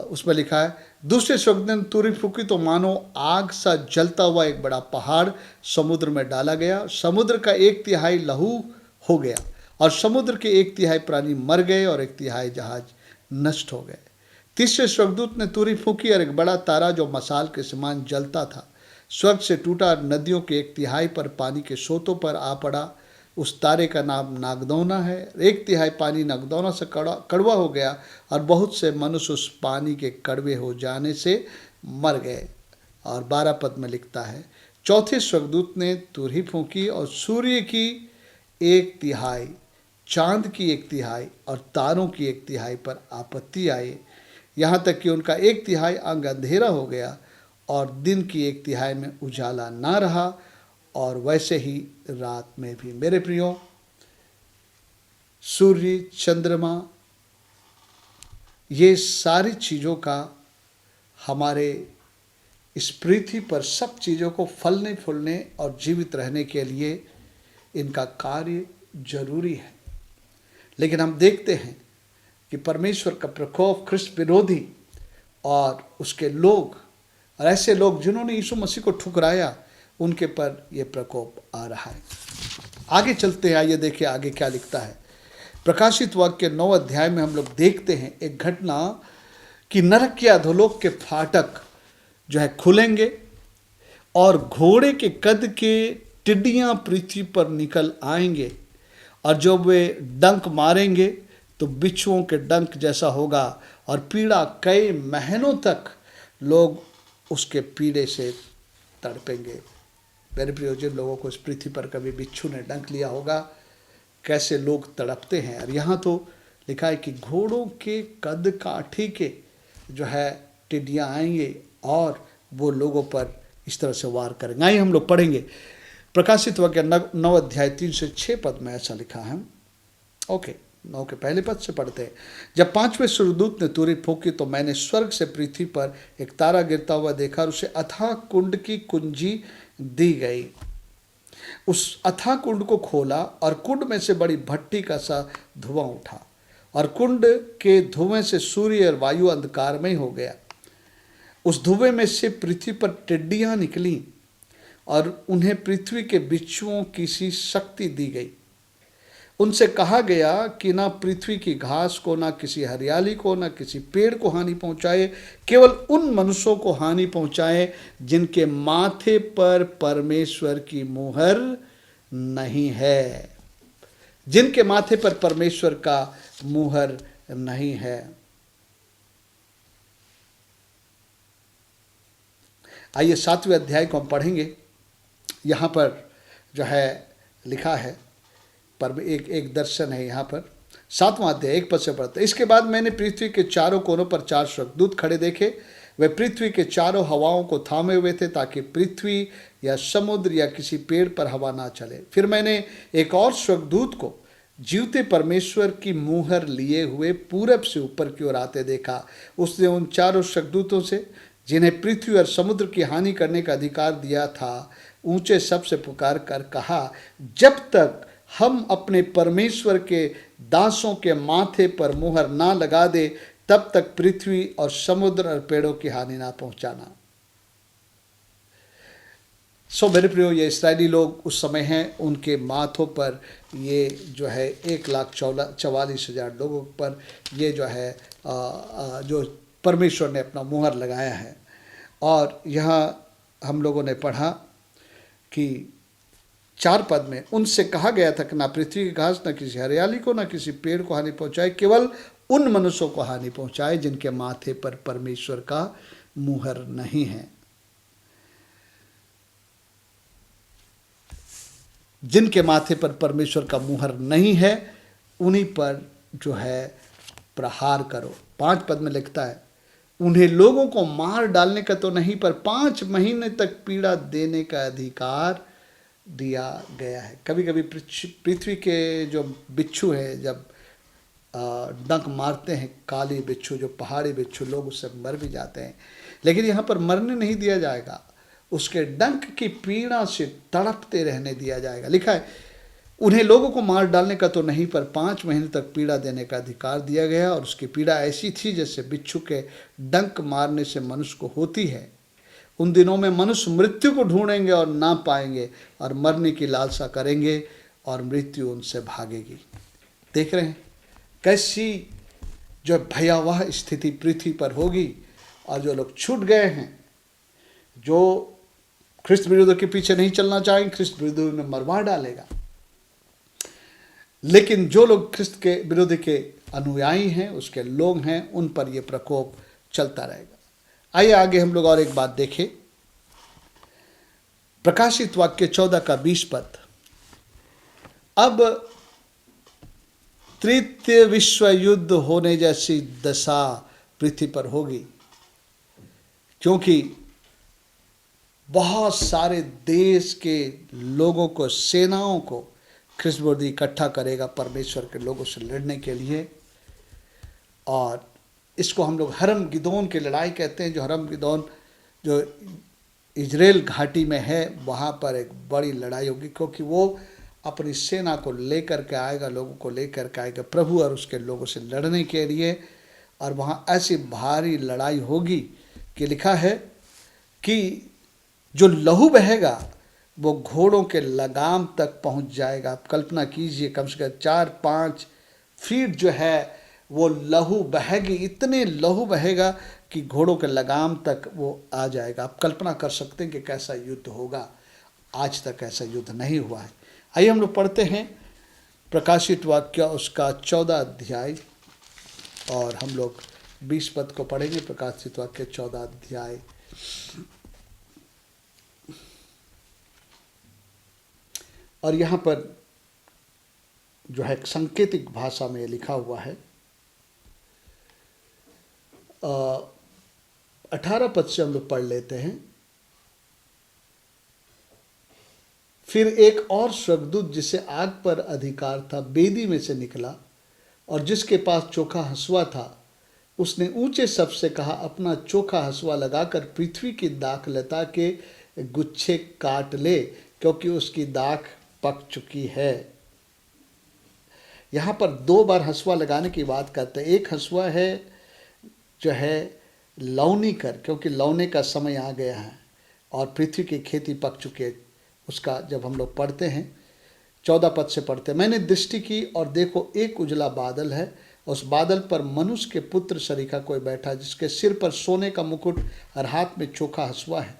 उसमें लिखा है, दूसरे स्वर्गदूत ने तुरही फूंकी तो मानो आग सा जलता हुआ एक बड़ा पहाड़ समुद्र में डाला गया। समुद्र का 1/3 लहू हो गया और समुद्र के 1/3 प्राणी मर गए और 1/3 जहाज नष्ट हो गए। तीसरे स्वर्गदूत ने तुरही फूंकी और एक बड़ा तारा जो मशाल के समान जलता था स्वर्ग से टूटा और नदियों के 1/3 पर पानी के सोतों पर आ पड़ा। उस तारे का नाम नागदौना है। 1/3 पानी नागदौना से कड़वा हो गया और बहुत से मनुष्य उस पानी के कड़वे हो जाने से मर गए। और 12 पद में लिखता है, चौथे स्वर्गदूत ने तुरही फूंकी और सूर्य की 1/3, चांद की 1/3 और तारों की 1/3 पर आपत्ति आई, यहाँ तक कि उनका 1/3 अंग अंधेरा हो गया और दिन की 1/3 में उजाला ना रहा, और वैसे ही रात में भी। मेरे प्रियो, सूर्य, चंद्रमा, ये सारी चीज़ों का हमारे इस पृथ्वी पर सब चीज़ों को फलने फूलने और जीवित रहने के लिए इनका कार्य जरूरी है। लेकिन हम देखते हैं कि परमेश्वर का प्रकोप, ख्रिस्त विरोधी और उसके लोग, और ऐसे लोग जिन्होंने यीशु मसीह को ठुकराया, उनके पर यह प्रकोप आ रहा है। आगे चलते हैं, आइए देखिए आगे क्या लिखता है। प्रकाशित वाक्य 9 अध्याय में हम लोग देखते हैं एक घटना कि नरक के अधोलोक के फाटक जो है खुलेंगे और घोड़े के कद के टिड्डियां पृथ्वी पर निकल आएंगे, और जब वे डंक मारेंगे तो बिच्छुओं के डंक जैसा होगा, और पीड़ा कई महीनों तक लोग उसके पीड़े से तड़पेंगे। मेरे प्रिय, जिन लोगों को इस पृथ्वी पर कभी बिच्छू ने डंक लिया होगा, कैसे लोग तड़पते हैं। और यहाँ तो लिखा है कि घोड़ों के कद काठी के जो है टिड्डियाँ आएंगे और वो लोगों पर इस तरह से वार करेंगे। आइए हम लोग पढ़ेंगे प्रकाशित वाक्य 9 अध्याय 3 से 6 पद में ऐसा लिखा है। ओके, 9 के पहले पद से पढ़ते हैं। जब 5वें स्वर्गदूत ने तुरही फूंकी तो मैंने स्वर्ग से पृथ्वी पर एक तारा गिरता हुआ देखा, और उसे अथाह कुंड की कुंजी दी गई। उस अथाह कुंड को खोला और कुंड में से बड़ी भट्टी का सा धुआं उठा, और कुंड के धुएं से सूर्य और वायु अंधकारमय हो गया। उस धुएं में से पृथ्वी पर टिड्डियां निकली और उन्हें पृथ्वी के बिच्छुओं की सी शक्ति दी गई। उनसे कहा गया कि ना पृथ्वी की घास को, ना किसी हरियाली को, ना किसी पेड़ को हानि पहुंचाए, केवल उन मनुष्यों को हानि पहुंचाए जिनके माथे पर परमेश्वर की मुहर नहीं है, जिनके माथे पर परमेश्वर का मुहर नहीं है। आइए 7वें अध्याय को हम पढ़ेंगे। यहाँ पर जो है लिखा है, पर एक दर्शन है यहाँ पर। 7वां अध्याय 1 पद से पढ़ते हैं। इसके बाद मैंने पृथ्वी के चारों कोनों पर 4 स्वर्गदूत खड़े देखे। वे पृथ्वी के चारों हवाओं को थामे हुए थे, ताकि पृथ्वी या समुद्र या किसी पेड़ पर हवा ना चले। फिर मैंने एक और स्वर्गदूत को जीवते परमेश्वर की मुहर लिए हुए पूरब से ऊपर की ओर आते देखा। उसने उन 4 स्वर्गदूतों से, जिन्हें पृथ्वी और समुद्र की हानि करने का अधिकार दिया था, ऊंचे शब्द से पुकार कर कहा, जब तक हम अपने परमेश्वर के दासों के माथे पर मुहर ना लगा दे, तब तक पृथ्वी और समुद्र और पेड़ों की हानि ना पहुंचाना। मेरे प्रियो, ये इस्राएली लोग उस समय हैं, उनके माथों पर ये जो है 1,44,000 लोगों पर ये जो है जो परमेश्वर ने अपना मुहर लगाया है। और यहाँ हम लोगों ने पढ़ा कि 4 पद में उनसे कहा गया था कि ना पृथ्वी की घास, ना किसी हरियाली को, ना किसी पेड़ को हानि पहुंचाए, केवल उन मनुष्यों को हानि पहुंचाए जिनके माथे पर परमेश्वर का मुहर नहीं है। जिनके माथे पर परमेश्वर का मुहर नहीं है, उन्हीं पर जो है प्रहार करो। 5 पद में लिखता है, उन्हें लोगों को मार डालने का तो नहीं, पर 5 महीने तक पीड़ा देने का अधिकार दिया गया है। कभी कभी पृथ्वी के जो बिच्छू हैं, जब डंक मारते हैं, काली बिच्छू, जो पहाड़ी बिच्छू, लोग उससे मर भी जाते हैं। लेकिन यहाँ पर मरने नहीं दिया जाएगा, उसके डंक की पीड़ा से तड़पते रहने दिया जाएगा। लिखा है, उन्हें लोगों को मार डालने का तो नहीं, पर 5 महीने तक पीड़ा देने का अधिकार दिया गया। और उसकी पीड़ा ऐसी थी जैसे बिच्छू के डंक मारने से मनुष्य को होती है। उन दिनों में मनुष्य मृत्यु को ढूंढेंगे और ना पाएंगे, और मरने की लालसा करेंगे और मृत्यु उनसे भागेगी। देख रहे हैं कैसी जो भयावह स्थिति पृथ्वी पर होगी। और जो लोग छूट गए हैं, जो ख्रिस्त विरोधियों के पीछे नहीं चलना चाहेंगे, ख्रिस्त विरोधियों में मरवा डालेगा। लेकिन जो लोग ख्रिस्त के विरोधी के अनुयायी हैं, उसके लोग हैं, उन पर यह प्रकोप चलता रहेगा। आइए आगे हम लोग और एक बात देखें। प्रकाशित वाक्य 14 का 20 पद। अब तृतीय विश्व युद्ध होने जैसी दशा पृथ्वी पर होगी, क्योंकि बहुत सारे देश के लोगों को, सेनाओं को ख्रिस्त विरोधी इकट्ठा करेगा परमेश्वर के लोगों से लड़ने के लिए। और इसको हम लोग हरम गिदोन की लड़ाई कहते हैं। जो हरम गिदोन जो इजराइल घाटी में है, वहाँ पर एक बड़ी लड़ाई होगी, क्योंकि वो अपनी सेना को लेकर के आएगा, लोगों को लेकर के आएगा प्रभु और उसके लोगों से लड़ने के लिए। और वहाँ ऐसी भारी लड़ाई होगी कि लिखा है कि जो लहू बहेगा वो घोड़ों के लगाम तक पहुँच जाएगा। आप कल्पना कीजिए, कम से कम 4-5 फीट जो है वो लहू बहेगी, इतने लहू बहेगा कि घोड़ों के लगाम तक वो आ जाएगा। आप कल्पना कर सकते हैं कि कैसा युद्ध होगा। आज तक ऐसा युद्ध नहीं हुआ है। आइए हम लोग पढ़ते हैं प्रकाशित वाक्य उसका 14 अध्याय, और हम लोग 20 पद को पढ़ेंगे। प्रकाशित वाक्य 14 अध्याय और यहाँ पर जो है सांकेतिक भाषा में लिखा हुआ है। 18 पद से हम लोग पढ़ लेते हैं। फिर एक और स्वर्गदूत जिसे आग पर अधिकार था वेदी में से निकला, और जिसके पास चोखा हंसुआ था, उसने ऊंचे शब्द से कहा, अपना चोखा हंसुआ लगाकर पृथ्वी की दाखलता के गुच्छे काट ले, क्योंकि उसकी दाख पक चुकी है। यहाँ पर 2 बार हंसुआ लगाने की बात करते हैं। एक हंसुआ है जो है लौनी कर, क्योंकि लौने का समय आ गया है और पृथ्वी की खेती पक चुकी है। उसका जब हम लोग पढ़ते हैं 14 पद से पढ़ते हैं, मैंने दृष्टि की और देखो एक उजला बादल है, उस बादल पर मनुष्य के पुत्र सरीखा कोई बैठा, जिसके सिर पर सोने का मुकुट और हाथ में चोखा हंसुआ है।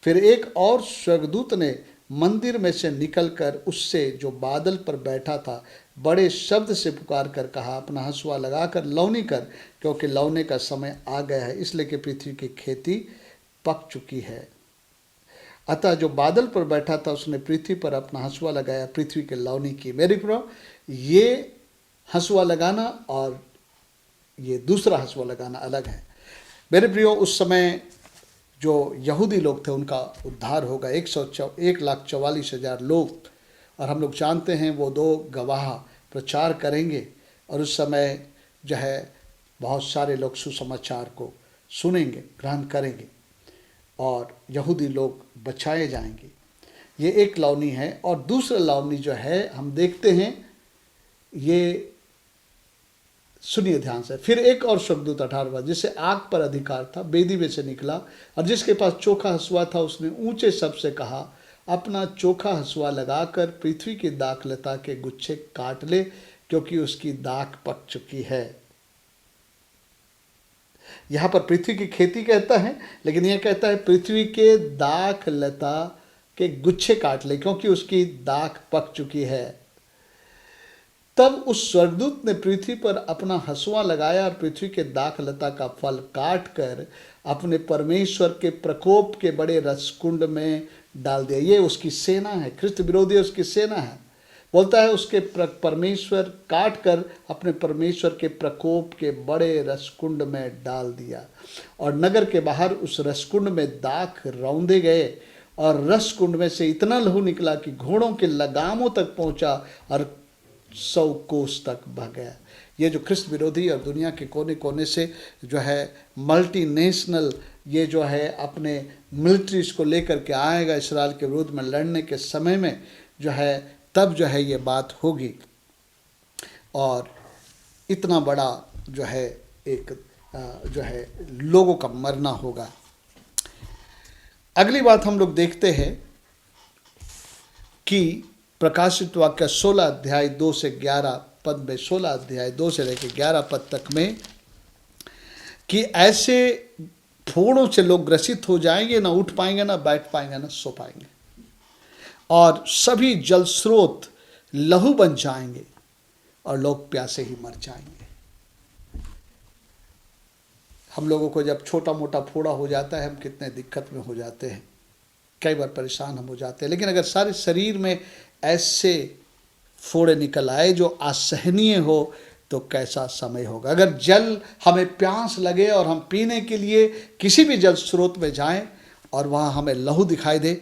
फिर एक और स्वर्गदूत ने मंदिर में से निकलकर उससे जो बादल पर बैठा था बड़े शब्द से पुकार कर कहा, अपना हंसुआ लगाकर लौनी कर, क्योंकि लौने का समय आ गया है, इसलिए कि पृथ्वी की खेती पक चुकी है। अतः जो बादल पर बैठा था उसने पृथ्वी पर अपना हंसुआ लगाया, पृथ्वी के लौनी की। मेरे प्रियो, ये हंसुआ लगाना और ये दूसरा हंसुआ लगाना अलग है। मेरे प्रियो, उस समय जो यहूदी लोग थे उनका उद्धार होगा, 1,44,000 लोग। और हम लोग जानते हैं वो 2 गवाह प्रचार करेंगे, और उस समय जो है बहुत सारे लोग सुसमाचार को सुनेंगे, ग्रहण करेंगे, और यहूदी लोग बचाए जाएंगे। ये एक लौनी है। और दूसरा लौनी जो है हम देखते हैं, ये सुनिए ध्यान से। फिर एक और स्वर्गदूत 18वां, जिसे आग पर अधिकार था, वेदी में से निकला, और जिसके पास चोखा हंसुआ था, उसने ऊंचे शब्द से कहा, अपना चोखा हंसुआ लगाकर पृथ्वी की दाखलता के गुच्छे काट ले, क्योंकि उसकी दाख पक चुकी है। यहाँ पर पृथ्वी की खेती कहता है, लेकिन यह कहता है पृथ्वी के दाख लता के गुच्छे काट ले, क्योंकि उसकी दाख पक चुकी है। तब उस स्वर्गदूत ने पृथ्वी पर अपना हंसुआ लगाया और पृथ्वी के दाख लता का फल काट कर अपने परमेश्वर के प्रकोप के बड़े रसकुंड में डाल दिया। ये उसकी सेना है, ख्रिस्त विरोधी उसकी सेना है। बोलता है उसके परमेश्वर काट कर अपने परमेश्वर के प्रकोप के बड़े रसकुंड में डाल दिया, और नगर के बाहर उस रसकुंड में दाख रौंदे गए, और रसकुंड में से इतना लहू निकला कि घोड़ों के लगामों तक पहुंचा और 100 कोस तक बह गया। ये जो ख्रिस्त विरोधी और दुनिया के कोने कोने से जो है मल्टीनेशनल ये जो है अपने मिलिट्रीज को लेकर के आएगा इस्राएल के विरुद्ध में लड़ने के समय में जो है, तब जो है ये बात होगी, और इतना बड़ा जो है एक जो है लोगों का मरना होगा। अगली बात हम लोग देखते हैं कि प्रकाशित वाक्य 16 अध्याय 2 से 11 पद में, 16 अध्याय 2 से लेकर 11 पद तक में, कि ऐसे फोड़ों से लोग ग्रसित हो जाएंगे, ना उठ पाएंगे, ना बैठ पाएंगे, ना सो पाएंगे, और सभी जल स्रोत लहू बन जाएंगे। और लोग प्यासे ही मर जाएंगे। हम लोगों को जब छोटा मोटा फोड़ा हो जाता है हम कितने दिक्कत में हो जाते हैं, कई बार परेशान हम हो जाते हैं। लेकिन अगर सारे शरीर में ऐसे फोड़े निकल आए जो असहनीय हो तो कैसा समय होगा। अगर जल हमें प्यास लगे और हम पीने के लिए किसी भी जल स्रोत में जाएं और वहाँ हमें लहू दिखाई दे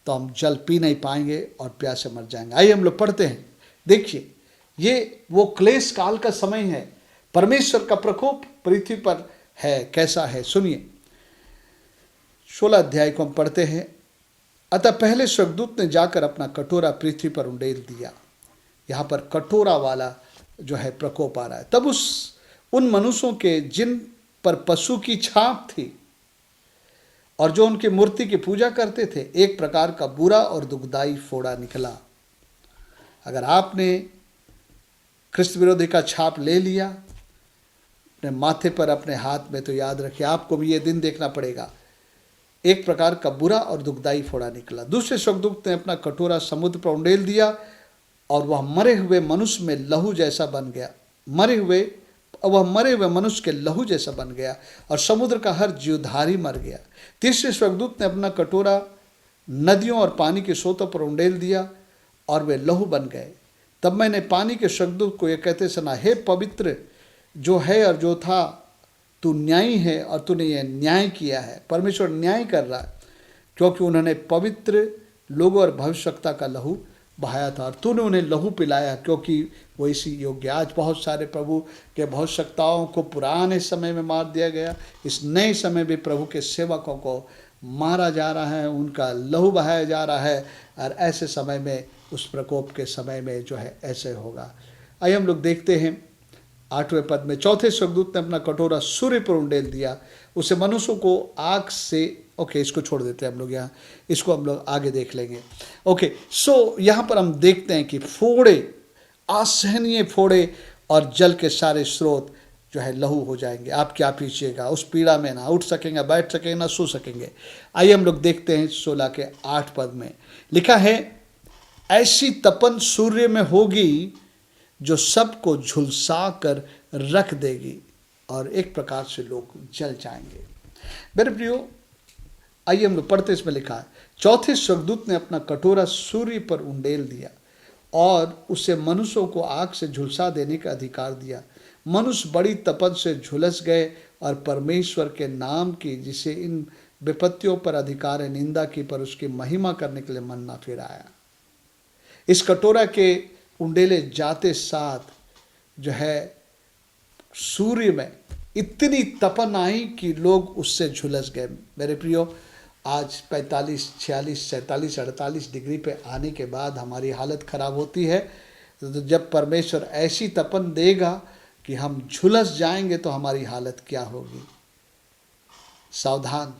तो हम जल पी नहीं पाएंगे और प्यासे मर जाएंगे। आइए हम लोग पढ़ते हैं। देखिए ये वो क्लेश काल का समय है, परमेश्वर का प्रकोप पृथ्वी पर है। कैसा है सुनिए, 16 अध्याय को हम पढ़ते हैं। अतः पहले स्वर्गदूत ने जाकर अपना कटोरा पृथ्वी पर उंडेल दिया। यहाँ पर कटोरा वाला जो है प्रकोप आ रहा है। तब उन मनुष्यों के जिन पर पशु की छाप थी और जो उनकी मूर्ति की पूजा करते थे, एक प्रकार का बुरा और दुखदाई फोड़ा निकला। अगर आपने ख्रिस्त विरोधी का छाप ले लिया अपने माथे पर, अपने हाथ में, तो याद रखिए आपको भी ये दिन देखना पड़ेगा। एक प्रकार का बुरा और दुखदाई फोड़ा निकला। दूसरे स्वर्गदूत ने अपना कटोरा समुद्र पर उंडेल दिया और वह मरे हुए मनुष्य में लहू जैसा बन गया। वह मरे हुए मनुष्य के लहू जैसा बन गया और समुद्र का हर जीवधारी मर गया। तीसरे स्वर्गदूत ने अपना कटोरा नदियों और पानी के स्रोतों पर उंडेल दिया और वे लहू बन गए। तब मैंने पानी के स्वर्गदूत को यह कहते सुना, हे पवित्र जो है और जो था, तू न्यायी है और तूने यह न्याय किया है। परमेश्वर न्याय कर रहा है क्योंकि उन्होंने पवित्र लोगों और भविष्यवक्ता का लहू बहाया था और तूने उन्हें लहू पिलाया क्योंकि वो इसी योग्य। आज बहुत सारे प्रभु के भविष्यवक्ताओं को पुराने समय में मार दिया गया, इस नए समय भी प्रभु के सेवकों को मारा जा रहा है, उनका लहू बहाया जा रहा है। और ऐसे समय में, उस प्रकोप के समय में जो है ऐसे होगा। आइए हम लोग देखते हैं 8वें पद में, चौथे स्वर्गदूत ने अपना कटोरा सूर्य पर उंडेल दिया, उसे मनुष्यों को आग से, इसको छोड़ देते हैं हम लोग यहाँ, इसको हम लोग आगे देख लेंगे। सो यहाँ पर हम देखते हैं कि फोड़े, असहनीय फोड़े और जल के सारे स्रोत जो है लहू हो जाएंगे। आप क्या पीछिएगा, उस पीड़ा में ना उठ सकेंगे, बैठ सकेंगे, ना सो सकेंगे। आइए हम लोग देखते हैं 16 के 8 पद में लिखा है, ऐसी तपन सूर्य में होगी जो सबको झुलसा कर रख देगी और एक प्रकार से लोग जल जाएंगे। मेरे प्रियो, आइए हम लोग पढ़ते, इसमें लिखा है, चौथे स्वर्गदूत ने अपना कटोरा सूर्य पर उंडेल दिया और उसे मनुष्यों को आग से झुलसा देने का अधिकार दिया। मनुष्य बड़ी तपन से झुलस गए और परमेश्वर के नाम की, जिसे इन विपत्तियों पर अधिकार है, निंदा की, पर उसकी महिमा करने के लिए मन ना फिराया। इस कटोरा के उंडेले जाते साथ जो है सूर्य में इतनी तपन आई कि लोग उससे झुलस गए। मेरे प्रियो, आज 45, 46, 47, 48 डिग्री पे आने के बाद हमारी हालत खराब होती है। तो जब परमेश्वर ऐसी तपन देगा कि हम झुलस जाएंगे तो हमारी हालत क्या होगी। सावधान,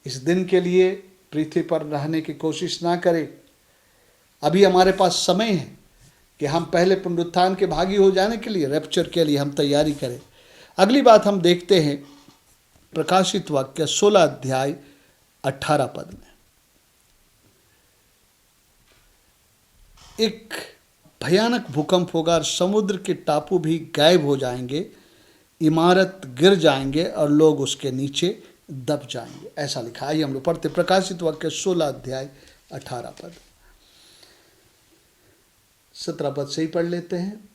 इस दिन के लिए पृथ्वी पर रहने की कोशिश ना करें। अभी हमारे पास समय है कि हम पहले पुनरुत्थान के भागी हो जाने के लिए, रैप्चर के लिए हम तैयारी करें। अगली बात हम देखते हैं प्रकाशित वाक्य 16 अध्याय 18 पद में। एक भयानक भूकंप होगा और समुद्र के टापू भी गायब हो जाएंगे, इमारत गिर जाएंगे और लोग उसके नीचे दब जाएंगे, ऐसा लिखा है। हम लोग पढ़ते प्रकाशित वाक्य 16 अध्याय 18 पद। 17 पद से ही पढ़ लेते हैं।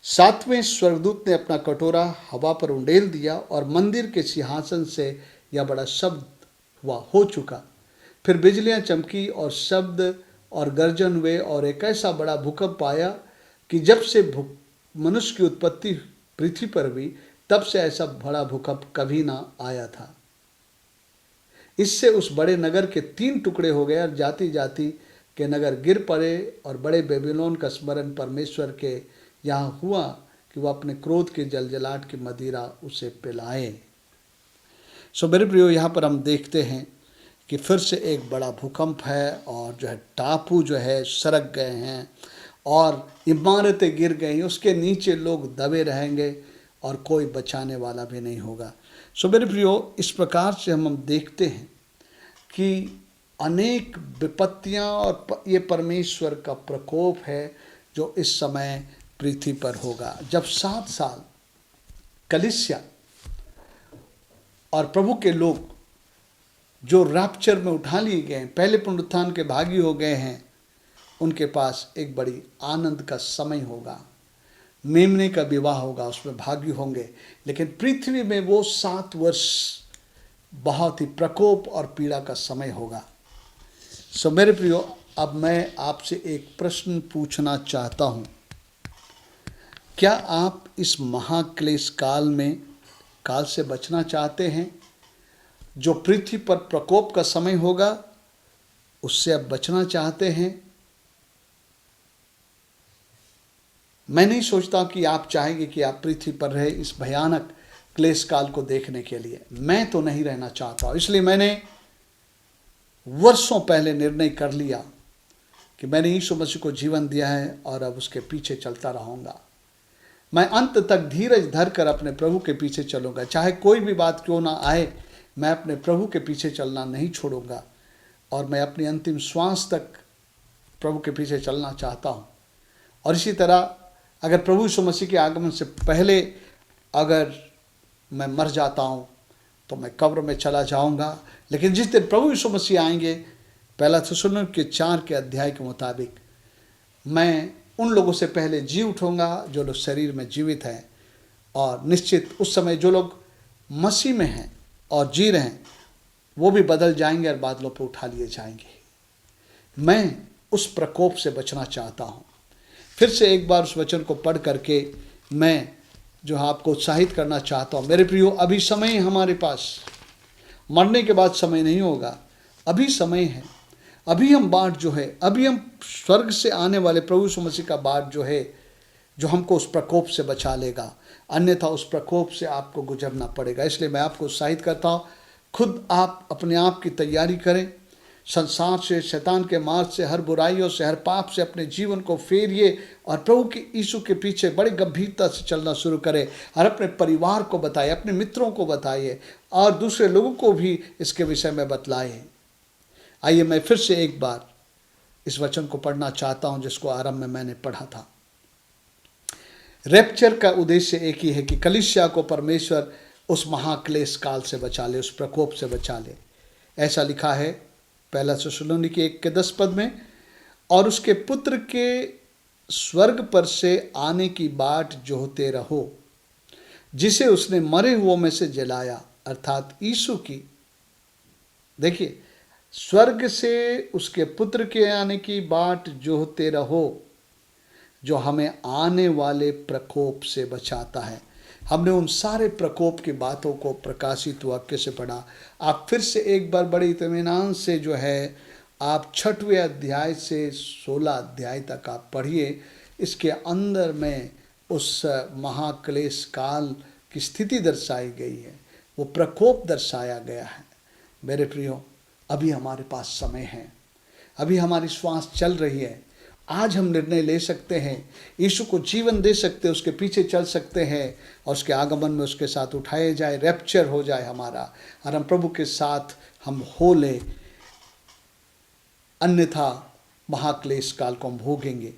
7वें स्वर्गदूत ने अपना कटोरा हवा पर उंडेल दिया और मंदिर के सिंहासन से यह बड़ा शब्द हुआ, हो चुका। फिर बिजलियां चमकी और शब्द और गर्जन हुए और एक ऐसा बड़ा भूकंप आया कि जब से मनुष्य की उत्पत्ति पृथ्वी पर हुई तब से ऐसा बड़ा भूकंप कभी ना आया था। इससे उस बड़े नगर के 3 टुकड़े हो गए और जाति जाति के नगर गिर पड़े और बड़े बेबीलोन का स्मरण परमेश्वर के यहाँ हुआ कि वह अपने क्रोध के जलजलाहट की मदिरा उसे पिलाए। सो मेरे प्रियो, यहाँ पर हम देखते हैं कि फिर से एक बड़ा भूकंप है और जो है टापू जो है सरक गए हैं और इमारतें गिर गई, उसके नीचे लोग दबे रहेंगे और कोई बचाने वाला भी नहीं होगा। सो मेरे प्रियो, इस प्रकार से हम देखते हैं कि अनेक विपत्तियां और ये परमेश्वर का प्रकोप है जो इस समय पृथ्वी पर होगा। जब 7 साल कलीसिया और प्रभु के लोग जो रैप्चर में उठा लिए गए हैं, पहले पुनरुत्थान के भागी हो गए हैं, उनके पास एक बड़ी आनंद का समय होगा, मेमने का विवाह होगा, उसमें भागी होंगे। लेकिन पृथ्वी में वो 7 वर्ष बहुत ही प्रकोप और पीड़ा का समय होगा। सो मेरे प्रियो, अब मैं आपसे एक प्रश्न पूछना चाहता हूँ। क्या आप इस महाक्लेश काल से बचना चाहते हैं? जो पृथ्वी पर प्रकोप का समय होगा, उससे आप बचना चाहते हैं? मैं नहीं सोचता कि आप चाहेंगे कि आप पृथ्वी पर रहे इस भयानक क्लेश काल को देखने के लिए। मैं तो नहीं रहना चाहता। इसलिए मैंने वर्षों पहले निर्णय कर लिया कि मैंने यीशु मसीह को जीवन दिया है और अब उसके पीछे चलता रहूँगा। मैं अंत तक धीरज धरकर अपने प्रभु के पीछे चलूँगा, चाहे कोई भी बात क्यों ना आए। मैं अपने प्रभु के पीछे चलना नहीं छोड़ूंगा और मैं अपनी अंतिम श्वास तक प्रभु के पीछे चलना चाहता हूँ। और इसी तरह अगर प्रभु यीशु मसीह के आगमन से पहले अगर मैं मर जाता हूँ तो मैं कब्र में चला जाऊँगा। लेकिन जिस दिन प्रभु यीशु मसीह आएंगे, पहला थिस्सलुनीके 4 के अध्याय के मुताबिक, मैं उन लोगों से पहले जी उठूँगा जो लोग शरीर में जीवित हैं। और निश्चित उस समय जो लोग मसीह में हैं और जी रहे हैं, वो भी बदल जाएंगे और बादलों पर उठा लिए जाएंगे। मैं उस प्रकोप से बचना चाहता हूँ। फिर से एक बार उस वचन को पढ़ करके मैं जो आपको उत्साहित करना चाहता हूँ। मेरे प्रियो, अभी समय है हमारे पास, मरने के बाद समय नहीं होगा, अभी समय है। अभी हम बाट जो है, अभी हम स्वर्ग से आने वाले प्रभु यीशु मसीह का बाट जो है, जो हमको उस प्रकोप से बचा लेगा। अन्यथा उस प्रकोप से आपको गुजरना पड़ेगा। इसलिए मैं आपको उत्साहित करता हूँ, खुद आप अपने आप की तैयारी करें। संसार से, शैतान के मार्ग से, हर बुराइयों से, हर पाप से अपने जीवन को फेरिए और प्रभु के यीशु के पीछे बड़ी गंभीरता से चलना शुरू करें। और अपने परिवार को बताइए, अपने मित्रों को बताइए और दूसरे लोगों को भी इसके विषय में बतलाएं। आइए मैं फिर से एक बार इस वचन को पढ़ना चाहता हूँ जिसको आरंभ में मैंने पढ़ा था। रैप्चर का उद्देश्य एक ही है कि कलीसिया को परमेश्वर उस महाक्लेश काल से बचा ले, उस प्रकोप से बचा ले। ऐसा लिखा है पहला थिस्सलुनीके 1 के 10 पद में, और उसके पुत्र के स्वर्ग पर से आने की बाट जोहते रहो, जिसे उसने मरे हुओं में से जलाया, अर्थात यीशु की। देखिए, स्वर्ग से उसके पुत्र के आने की बाट जोहते रहो, जो हमें आने वाले प्रकोप से बचाता है। हमने उन सारे प्रकोप की बातों को प्रकाशित वाक्य से पढ़ा। आप फिर से एक बार बड़े इत्मीनान से जो है आप 6वें अध्याय से 16 अध्याय तक आप पढ़िए। इसके अंदर में उस महाक्लेश काल की स्थिति दर्शाई गई है, वो प्रकोप दर्शाया गया है। मेरे प्रियो, अभी हमारे पास समय है, अभी हमारी श्वास चल रही है। आज हम निर्णय ले सकते हैं, यीशु को जीवन दे सकते हैं, उसके पीछे चल सकते हैं और उसके आगमन में उसके साथ उठाए जाए, रैप्चर हो जाए हमारा और हम प्रभु के साथ हम हो ले। अन्यथा महाक्लेश काल को हम भोगेंगे।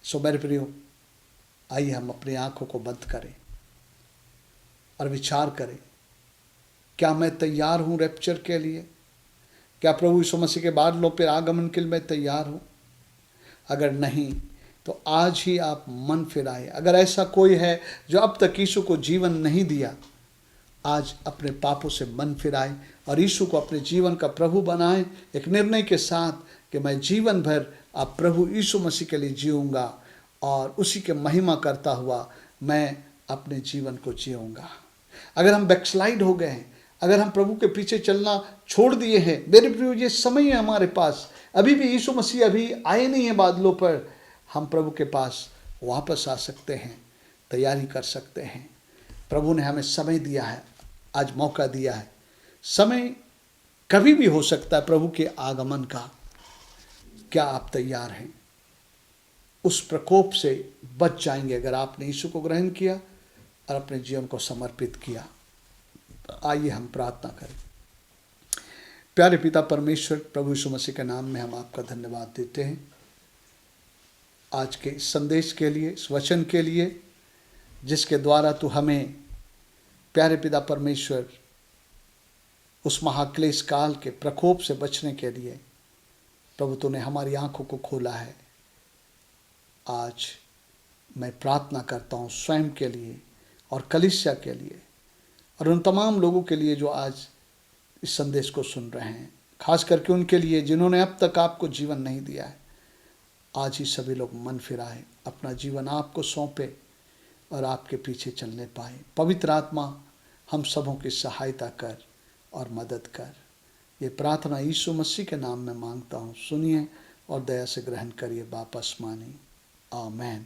सो मेरे प्रियो, आइए हम अपनी आंखों को बंद करें और विचार करें, क्या मैं तैयार हूँ रैप्चर के लिए? क्या प्रभु यीशु मसीह के बादलों पर आगमन के लिए मैं तैयार हूँ? अगर नहीं तो आज ही आप मन फिराए। अगर ऐसा कोई है जो अब तक यीशु को जीवन नहीं दिया, आज अपने पापों से मन फिराए और यीशु को अपने जीवन का प्रभु बनाएं, एक निर्णय के साथ कि मैं जीवन भर अब प्रभु यीशु मसीह के लिए जीऊँगा और उसी के महिमा करता हुआ मैं अपने जीवन को जीऊँगा। अगर हम बैकस्लाइड हो गए हैं, अगर हम प्रभु के पीछे चलना छोड़ दिए हैं, मेरे प्रियो, ये समय है हमारे पास। अभी भी यीशु मसीह अभी आए नहीं है बादलों पर, हम प्रभु के पास वापस आ सकते हैं, तैयारी कर सकते हैं। प्रभु ने हमें समय दिया है, आज मौका दिया है। समय कभी भी हो सकता है प्रभु के आगमन का। क्या आप तैयार हैं? उस प्रकोप से बच जाएंगे अगर आपने यीशु को ग्रहण किया और अपने जीवन को समर्पित किया। आइए हम प्रार्थना करें। प्यारे पिता परमेश्वर, प्रभु यीशु मसीह के नाम में हम आपका धन्यवाद देते हैं। आज के इस संदेश के लिए, इस वचन के लिए, जिसके द्वारा तू हमें प्यारे पिता परमेश्वर उस महाक्लेश काल के प्रकोप से बचने के लिए प्रभु तूने हमारी आंखों को खोला है। आज मैं प्रार्थना करता हूँ स्वयं के लिए और कलीसिया के लिए और उन तमाम लोगों के लिए जो आज इस संदेश को सुन रहे हैं, खास करके उनके लिए जिन्होंने अब तक आपको जीवन नहीं दिया है। आज ही सभी लोग मन फिराए, अपना जीवन आपको सौंपे और आपके पीछे चलने पाए। पवित्र आत्मा हम सबों की सहायता कर और मदद कर। ये प्रार्थना यीशु मसीह के नाम में मांगता हूँ, सुनिए और दया से ग्रहण करिए, वापस मानिए। आमेन।